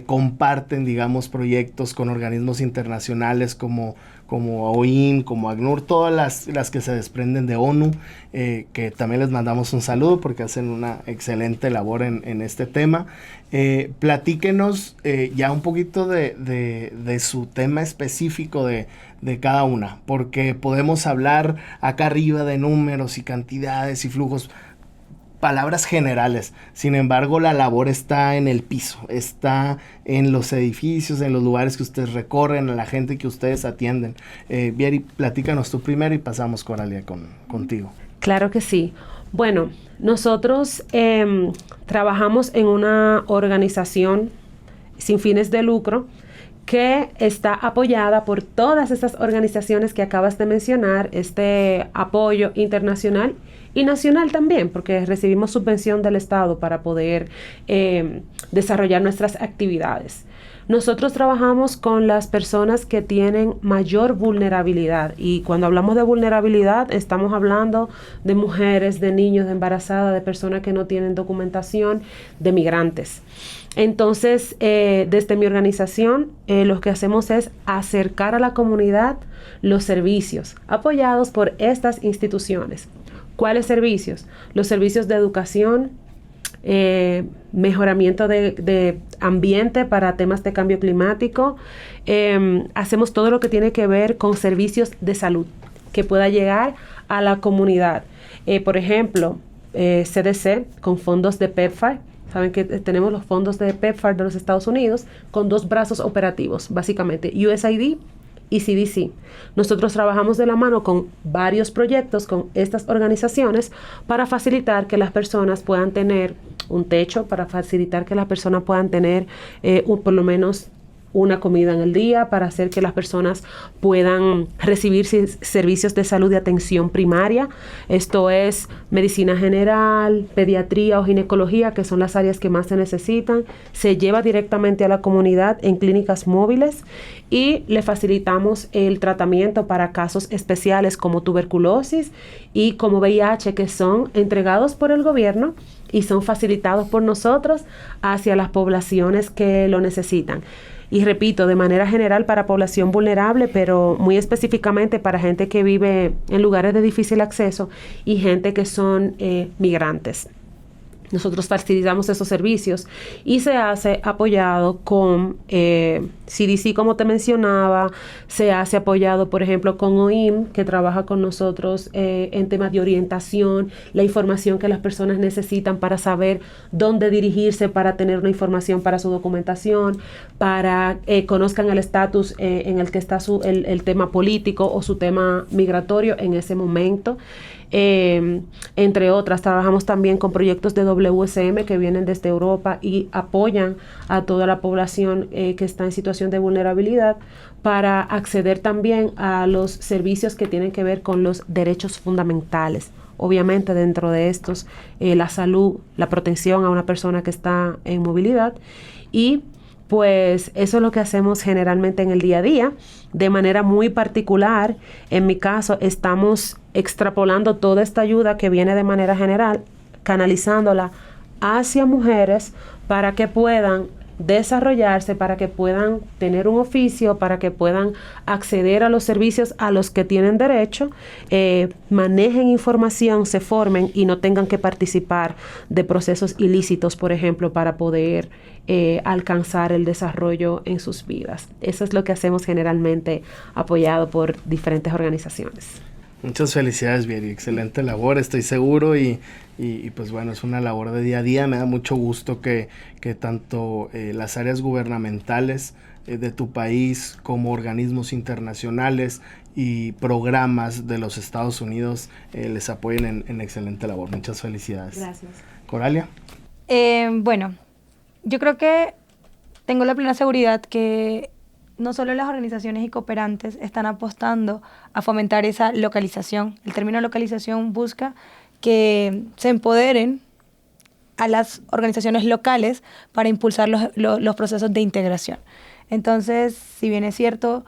comparten, digamos, proyectos con organismos internacionales como OIM, como ACNUR, todas las que se desprenden de ONU, que también les mandamos un saludo porque hacen una excelente labor en este tema. Platíquenos ya un poquito de su tema específico de cada una, porque podemos hablar acá arriba de números y cantidades y flujos, palabras generales. Sin embargo, la labor está en el piso, está en los edificios, en los lugares que ustedes recorren, en la gente que ustedes atienden. Vieri, platícanos tú primero y pasamos, Coralia, contigo. Claro que sí. Bueno, nosotros trabajamos en una organización sin fines de lucro que está apoyada por todas estas organizaciones que acabas de mencionar, este apoyo internacional y nacional también, porque recibimos subvención del Estado para poder desarrollar nuestras actividades. Nosotros trabajamos con las personas que tienen mayor vulnerabilidad, y cuando hablamos de vulnerabilidad estamos hablando de mujeres, de niños, de embarazadas, de personas que no tienen documentación, de migrantes. Entonces, desde mi organización, lo que hacemos es acercar a la comunidad los servicios apoyados por estas instituciones. ¿Cuáles servicios? Los servicios de educación, mejoramiento de ambiente para temas de cambio climático. Hacemos todo lo que tiene que ver con servicios de salud que pueda llegar a la comunidad. Por ejemplo, CDC con fondos de PEPFAR. Saben que tenemos los fondos de PEPFAR de los Estados Unidos con dos brazos operativos, básicamente, USAID y CDC. Nosotros trabajamos de la mano con varios proyectos con estas organizaciones para facilitar que las personas puedan tener un techo, para facilitar que las personas puedan tener por lo menos una comida en el día, para hacer que las personas puedan recibir servicios de salud de atención primaria. Esto es medicina general, pediatría o ginecología, que son las áreas que más se necesitan. Se lleva directamente a la comunidad en clínicas móviles y le facilitamos el tratamiento para casos especiales como tuberculosis y como VIH, que son entregados por el gobierno y son facilitados por nosotros hacia las poblaciones que lo necesitan. Y repito, de manera general para población vulnerable, pero muy específicamente para gente que vive en lugares de difícil acceso y gente que son migrantes. Nosotros facilitamos esos servicios y se hace apoyado con CDC, como te mencionaba, se hace apoyado, por ejemplo, con OIM, que trabaja con nosotros en temas de orientación, la información que las personas necesitan para saber dónde dirigirse, para tener una información para su documentación, para conozcan el estatus en el que está el tema político o su tema migratorio en ese momento. Entre otras, trabajamos también con proyectos de WSM que vienen desde Europa y apoyan a toda la población que está en situación de vulnerabilidad para acceder también a los servicios que tienen que ver con los derechos fundamentales, obviamente dentro de estos la salud, la protección a una persona que está en movilidad, y pues eso es lo que hacemos generalmente en el día a día. De manera muy particular, en mi caso, estamos extrapolando toda esta ayuda que viene de manera general, canalizándola hacia mujeres para que puedan desarrollarse, para que puedan tener un oficio, para que puedan acceder a los servicios a los que tienen derecho, manejen información, se formen y no tengan que participar de procesos ilícitos, por ejemplo, para poder alcanzar el desarrollo en sus vidas. Eso es lo que hacemos generalmente, apoyado por diferentes organizaciones. Muchas felicidades, Vieri. Excelente labor, estoy seguro, y pues bueno, es una labor de día a día. Me da mucho gusto que tanto las áreas gubernamentales de tu país como organismos internacionales y programas de los Estados Unidos les apoyen en excelente labor. Muchas felicidades. Gracias. Coralia. Bueno, yo creo que tengo la plena seguridad que no solo las organizaciones y cooperantes están apostando a fomentar esa localización. El término localización busca que se empoderen a las organizaciones locales para impulsar los procesos de integración. Entonces, si bien es cierto,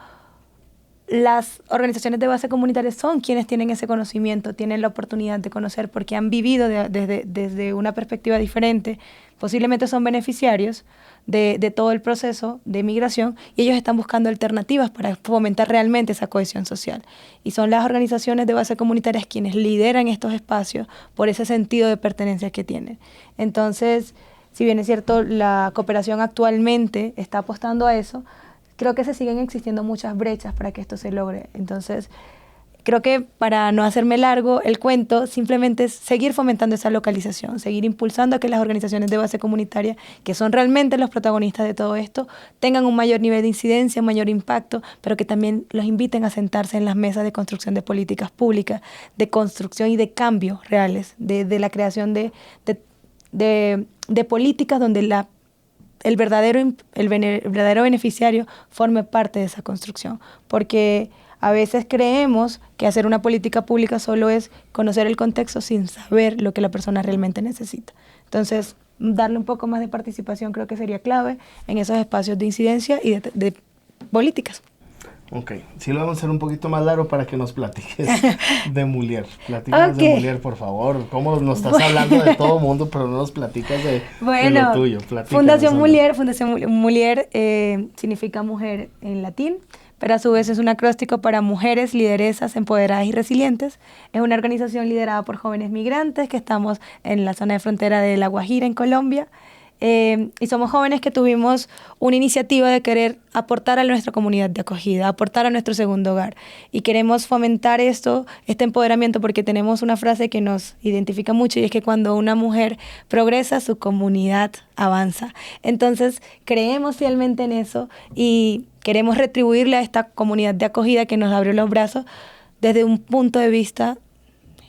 las organizaciones de base comunitaria son quienes tienen ese conocimiento, tienen la oportunidad de conocer porque han vivido desde una perspectiva diferente, posiblemente son beneficiarios de todo el proceso de migración, y ellos están buscando alternativas para fomentar realmente esa cohesión social. Y son las organizaciones de base comunitaria quienes lideran estos espacios por ese sentido de pertenencia que tienen. Entonces, si bien es cierto, la cooperación actualmente está apostando a eso, creo que se siguen existiendo muchas brechas para que esto se logre. Entonces, creo que para no hacerme largo el cuento, simplemente es seguir fomentando esa localización, seguir impulsando a que las organizaciones de base comunitaria, que son realmente los protagonistas de todo esto, tengan un mayor nivel de incidencia, un mayor impacto, pero que también los inviten a sentarse en las mesas de construcción de políticas públicas, de construcción y de cambios reales, de la creación de políticas donde el verdadero beneficiario forme parte de esa construcción. Porque a veces creemos que hacer una política pública solo es conocer el contexto sin saber lo que la persona realmente necesita. Entonces, darle un poco más de participación creo que sería clave en esos espacios de incidencia y de políticas. Ok, sí lo vamos a hacer un poquito más largo para que nos platiques de Mulier. Platícanos de Mulier, por favor. ¿Cómo nos estás hablando de todo mundo, pero no nos platicas de lo tuyo? Fundación Mulier significa mujer en latín, pero a su vez es un acróstico para mujeres lideresas empoderadas y resilientes. Es una organización liderada por jóvenes migrantes que estamos en la zona de frontera de La Guajira, en Colombia. Y somos jóvenes que tuvimos una iniciativa de querer aportar a nuestra comunidad de acogida, aportar a nuestro segundo hogar. Y queremos fomentar este empoderamiento, porque tenemos una frase que nos identifica mucho, y es que cuando una mujer progresa, su comunidad avanza. Entonces, creemos fielmente en eso y queremos retribuirle a esta comunidad de acogida que nos abrió los brazos desde un punto de vista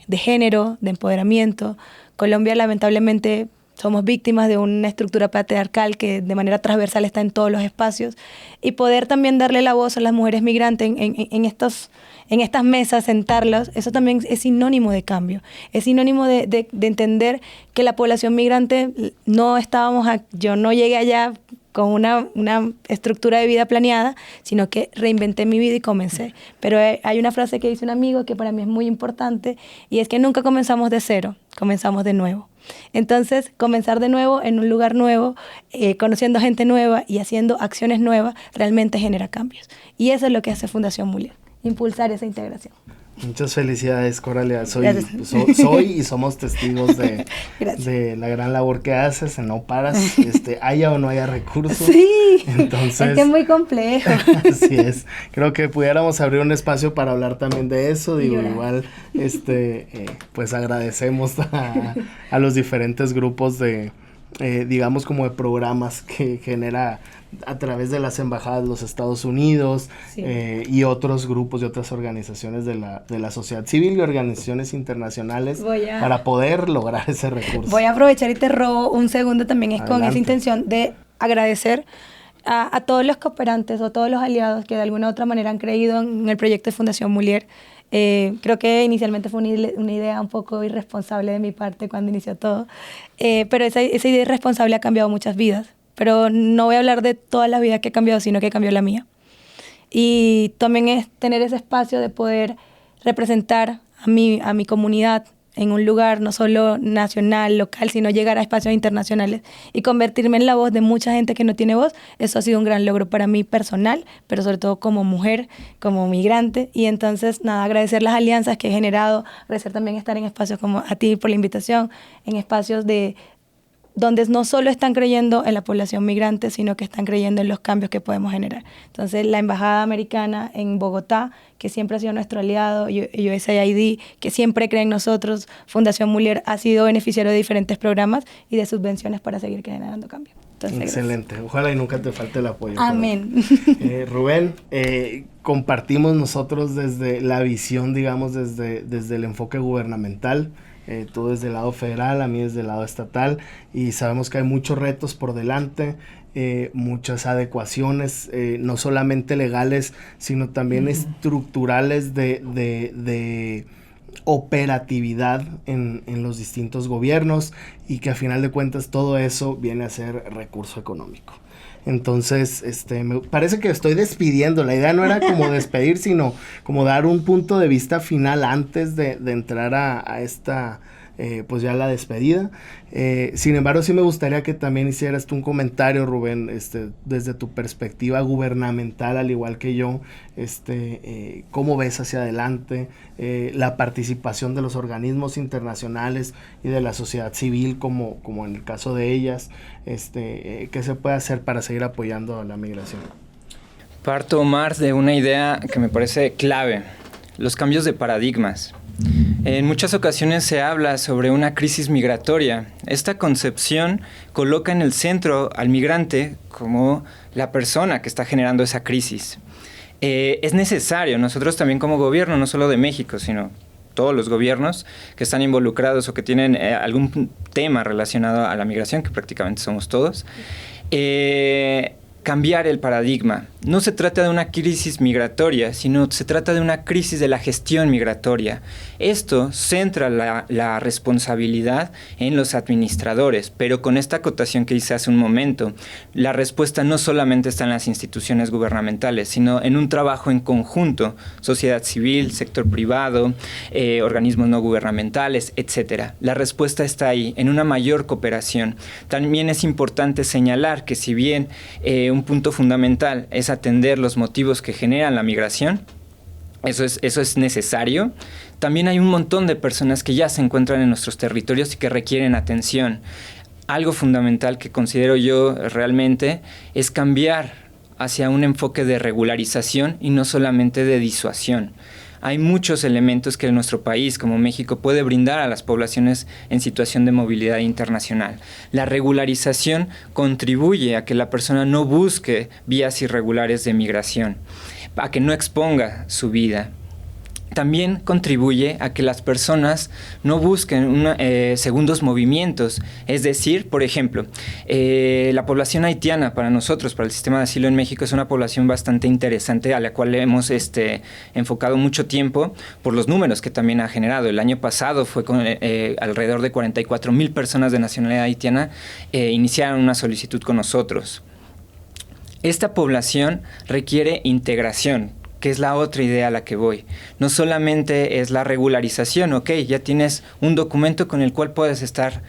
de género, de empoderamiento. Colombia, lamentablemente, somos víctimas de una estructura patriarcal que de manera transversal está en todos los espacios, y poder también darle la voz a las mujeres migrantes en estas mesas, sentarlas, eso también es sinónimo de cambio, es sinónimo de entender que la población migrante yo no llegué allá con una estructura de vida planeada, sino que reinventé mi vida y comencé. Pero hay una frase que dice un amigo que para mí es muy importante, y es que nunca comenzamos de cero, comenzamos de nuevo. Entonces, comenzar de nuevo en un lugar nuevo, conociendo gente nueva y haciendo acciones nuevas, realmente genera cambios. Y eso es lo que hace Fundación Mulier, impulsar esa integración. Muchas felicidades, Coralia. Soy y somos testigos de la gran labor que haces, no paras, haya o no haya recursos. Sí, entonces, es que es muy complejo. Así es. Creo que pudiéramos abrir un espacio para hablar también de eso. Igual, pues agradecemos a los diferentes grupos digamos como de programas que genera a través de las embajadas de los Estados Unidos, sí, y otros grupos y otras organizaciones de la sociedad civil y organizaciones internacionales para poder lograr ese recurso. Voy a aprovechar y te robo un segundo también, Adelante. Con esa intención de agradecer a todos los cooperantes o todos los aliados que de alguna u otra manera han creído en el proyecto de Fundación Mulier. Creo que inicialmente fue una idea un poco irresponsable de mi parte cuando inició todo, pero esa idea irresponsable ha cambiado muchas vidas. Pero no voy a hablar de todas las vidas que ha cambiado, sino que cambió la mía. Y también es tener ese espacio de poder representar a mi comunidad en un lugar no solo nacional, local, sino llegar a espacios internacionales y convertirme en la voz de mucha gente que no tiene voz. Eso ha sido un gran logro para mí personal, pero sobre todo como mujer, como migrante. Y entonces, nada, agradecer las alianzas que he generado, agradecer también estar en espacios como a ti por la invitación, en espacios donde no solo están creyendo en la población migrante, sino que están creyendo en los cambios que podemos generar. Entonces, la Embajada Americana en Bogotá, que siempre ha sido nuestro aliado, USAID, que siempre cree en nosotros, Fundación Muller ha sido beneficiario de diferentes programas y de subvenciones para seguir generando cambios. Entonces, excelente. Gracias. Ojalá y nunca te falte el apoyo. Amén. Rubén, compartimos nosotros desde la visión, digamos, desde el enfoque gubernamental. Tú desde el lado federal, a mí desde el lado estatal, y sabemos que hay muchos retos por delante, muchas adecuaciones, no solamente legales, sino también estructurales de operatividad en los distintos gobiernos, y que a final de cuentas todo eso viene a ser recurso económico. Entonces, me parece que estoy despidiendo. La idea no era como despedir, sino como dar un punto de vista final antes de entrar a esta, pues ya la despedida. Sin embargo, sí me gustaría que también hicieras tú un comentario, Rubén, desde tu perspectiva gubernamental, al igual que yo, cómo ves hacia adelante la participación de los organismos internacionales y de la sociedad civil, como en el caso de ellas, qué se puede hacer para seguir apoyando a la migración. Parto, Omar, de una idea que me parece clave: los cambios de paradigmas. En muchas ocasiones se habla sobre una crisis migratoria. Esta concepción coloca en el centro al migrante como la persona que está generando esa crisis. Es necesario, nosotros también como gobierno, no solo de México, sino todos los gobiernos que están involucrados o que tienen algún tema relacionado a la migración, que prácticamente somos todos, cambiar el paradigma. No se trata de una crisis migratoria, sino se trata de una crisis de la gestión migratoria. Esto centra la responsabilidad en los administradores, pero con esta acotación que hice hace un momento, la respuesta no solamente está en las instituciones gubernamentales, sino en un trabajo en conjunto, sociedad civil, sector privado, organismos no gubernamentales, etc. La respuesta está ahí, en una mayor cooperación. También es importante señalar que si bien un punto fundamental es atender los motivos que generan la migración, eso es necesario. También hay un montón de personas que ya se encuentran en nuestros territorios y que requieren atención. Algo fundamental que considero yo realmente es cambiar hacia un enfoque de regularización y no solamente de disuasión. Hay muchos elementos que nuestro país, como México, puede brindar a las poblaciones en situación de movilidad internacional. La regularización contribuye a que la persona no busque vías irregulares de migración, a que no exponga su vida. También contribuye a que las personas no busquen segundos movimientos. Es decir, por ejemplo, la población haitiana para nosotros, para el sistema de asilo en México, es una población bastante interesante a la cual hemos enfocado mucho tiempo por los números que también ha generado. El año pasado fue con alrededor de 44,000 personas de nacionalidad haitiana iniciaron una solicitud con nosotros. Esta población requiere integración, que es la otra idea a la que voy. No solamente es la regularización, ok, ya tienes un documento con el cual puedes estar,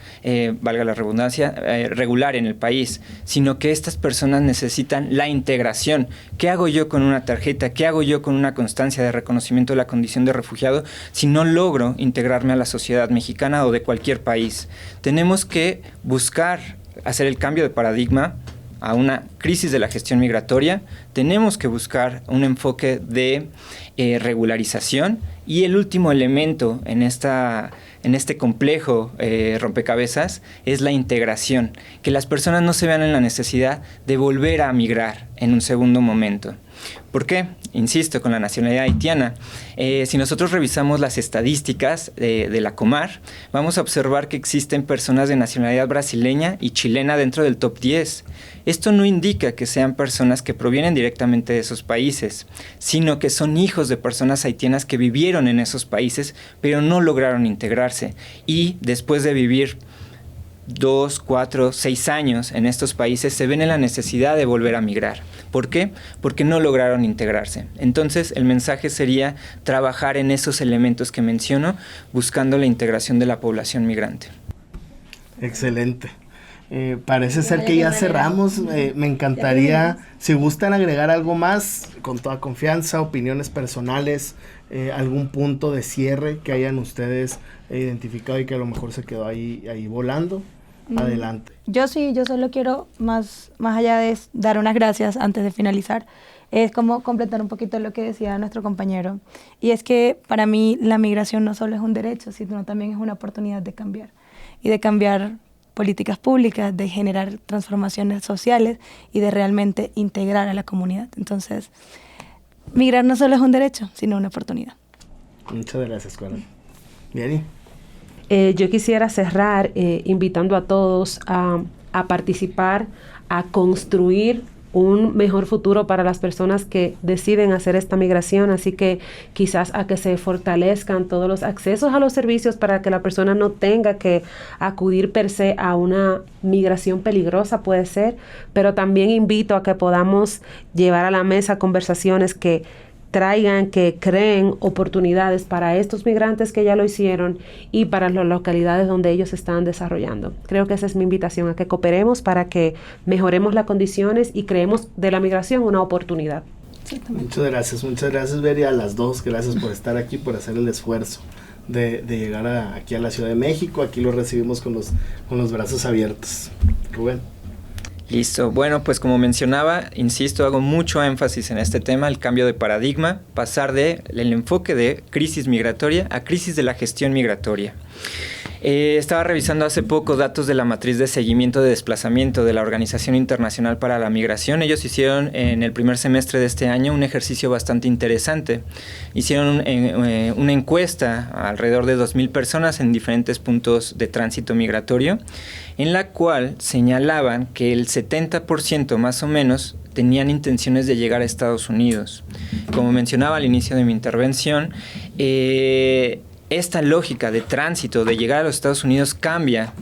valga la redundancia, regular en el país, sino que estas personas necesitan la integración. ¿Qué hago yo con una tarjeta? ¿Qué hago yo con una constancia de reconocimiento de la condición de refugiado si no logro integrarme a la sociedad mexicana o de cualquier país? Tenemos que buscar hacer el cambio de paradigma a una crisis de la gestión migratoria. Tenemos que buscar un enfoque de regularización, y el último elemento en este complejo rompecabezas es la integración, que las personas no se vean en la necesidad de volver a migrar en un segundo momento. ¿Por qué? Insisto, con la nacionalidad haitiana. Si nosotros revisamos las estadísticas de la Comar, vamos a observar que existen personas de nacionalidad brasileña y chilena dentro del top 10. Esto no indica significa que sean personas que provienen directamente de esos países, sino que son hijos de personas haitianas que vivieron en esos países, pero no lograron integrarse. Y después de vivir 2, 4, 6 años en estos países, se ven en la necesidad de volver a migrar. ¿Por qué? Porque no lograron integrarse. Entonces, el mensaje sería trabajar en esos elementos que menciono, buscando la integración de la población migrante. Excelente. Parece ser que ya cerramos. Me encantaría, si gustan agregar algo más, con toda confianza, opiniones personales, algún punto de cierre que hayan ustedes identificado y que a lo mejor se quedó ahí volando. Adelante. Yo solo quiero, más allá de dar unas gracias antes de finalizar, es como completar un poquito lo que decía nuestro compañero. Y es que para mí la migración no solo es un derecho, sino también es una oportunidad de cambiar. Y de cambiar políticas públicas, de generar transformaciones sociales y de realmente integrar a la comunidad. Entonces, migrar no solo es un derecho, sino una oportunidad. Muchas gracias, Coral. Vieri. Yo quisiera cerrar invitando a todos a participar, a construir un mejor futuro para las personas que deciden hacer esta migración, así que quizás a que se fortalezcan todos los accesos a los servicios para que la persona no tenga que acudir per se a una migración peligrosa, puede ser, pero también invito a que podamos llevar a la mesa conversaciones que traigan, que creen oportunidades para estos migrantes que ya lo hicieron y para las localidades donde ellos están desarrollando. Creo que esa es mi invitación, a que cooperemos para que mejoremos las condiciones y creemos de la migración una oportunidad. Muchas gracias, Beri, a las dos. Gracias por estar aquí, por hacer el esfuerzo de llegar aquí a la Ciudad de México. Aquí lo recibimos con los brazos abiertos. Rubén. Listo. Bueno, pues como mencionaba, insisto, hago mucho énfasis en este tema, el cambio de paradigma, pasar del enfoque de crisis migratoria a crisis de la gestión migratoria. Estaba revisando hace poco datos de la matriz de seguimiento de desplazamiento de la Organización Internacional para la Migración. Ellos hicieron en el primer semestre de este año un ejercicio bastante interesante. Hicieron una encuesta a alrededor de 2,000 personas en diferentes puntos de tránsito migratorio, en la cual señalaban que el 70% más o menos tenían intenciones de llegar a Estados Unidos. Como mencionaba al inicio de mi intervención, esta lógica de tránsito, de llegar a los Estados Unidos, cambia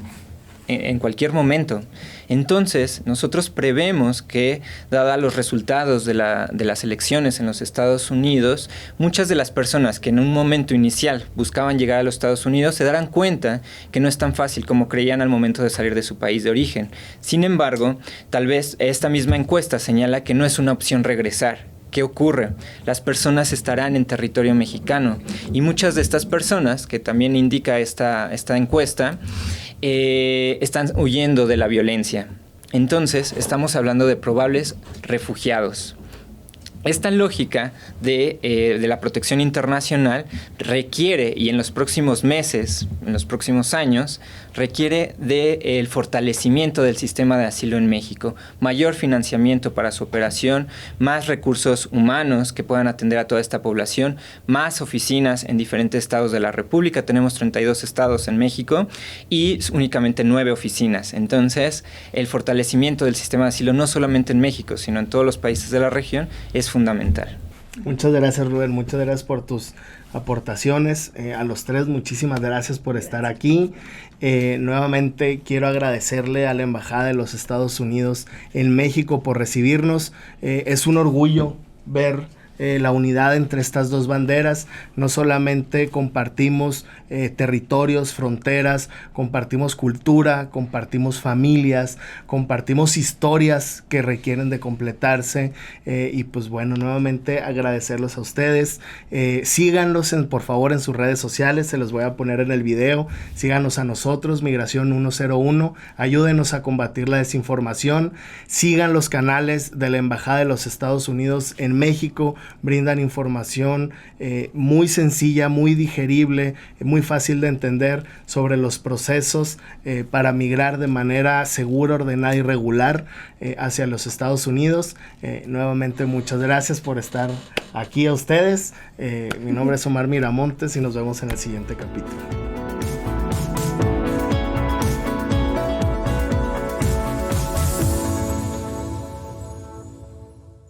en cualquier momento. Entonces, nosotros prevemos que, dada los resultados de las elecciones en los Estados Unidos, muchas de las personas que en un momento inicial buscaban llegar a los Estados Unidos se darán cuenta que no es tan fácil como creían al momento de salir de su país de origen. Sin embargo, tal vez esta misma encuesta señala que no es una opción regresar. ¿Qué ocurre? Las personas estarán en territorio mexicano y muchas de estas personas, que también indica esta encuesta, están huyendo de la violencia. Entonces, estamos hablando de probables refugiados. Esta lógica de la protección internacional requiere, y en los próximos meses, en los próximos años, requiere del fortalecimiento del sistema de asilo en México, mayor financiamiento para su operación, más recursos humanos que puedan atender a toda esta población, más oficinas en diferentes estados de la República. Tenemos 32 estados en México y únicamente 9 oficinas. Entonces, el fortalecimiento del sistema de asilo, no solamente en México, sino en todos los países de la región, es fundamental. Muchas gracias, Rubén. Muchas gracias por tus aportaciones. A los tres, muchísimas gracias por estar aquí. Nuevamente quiero agradecerle a la Embajada de los Estados Unidos en México por recibirnos. Es un orgullo ver la unidad entre estas dos banderas. No solamente compartimos territorios, fronteras, compartimos cultura, compartimos familias, compartimos historias que requieren de completarse, y pues bueno, nuevamente agradecerlos a ustedes. Síganlos por favor en sus redes sociales, se los voy a poner en el video. Síganos a nosotros, Migración 101, ayúdenos a combatir la desinformación. Sigan los canales de la Embajada de los Estados Unidos en México, brindan información muy sencilla, muy digerible, muy fácil de entender sobre los procesos para migrar de manera segura, ordenada y regular hacia los Estados Unidos. Nuevamente muchas gracias por estar aquí a ustedes. Mi nombre es Omar Miramontes y nos vemos en el siguiente capítulo.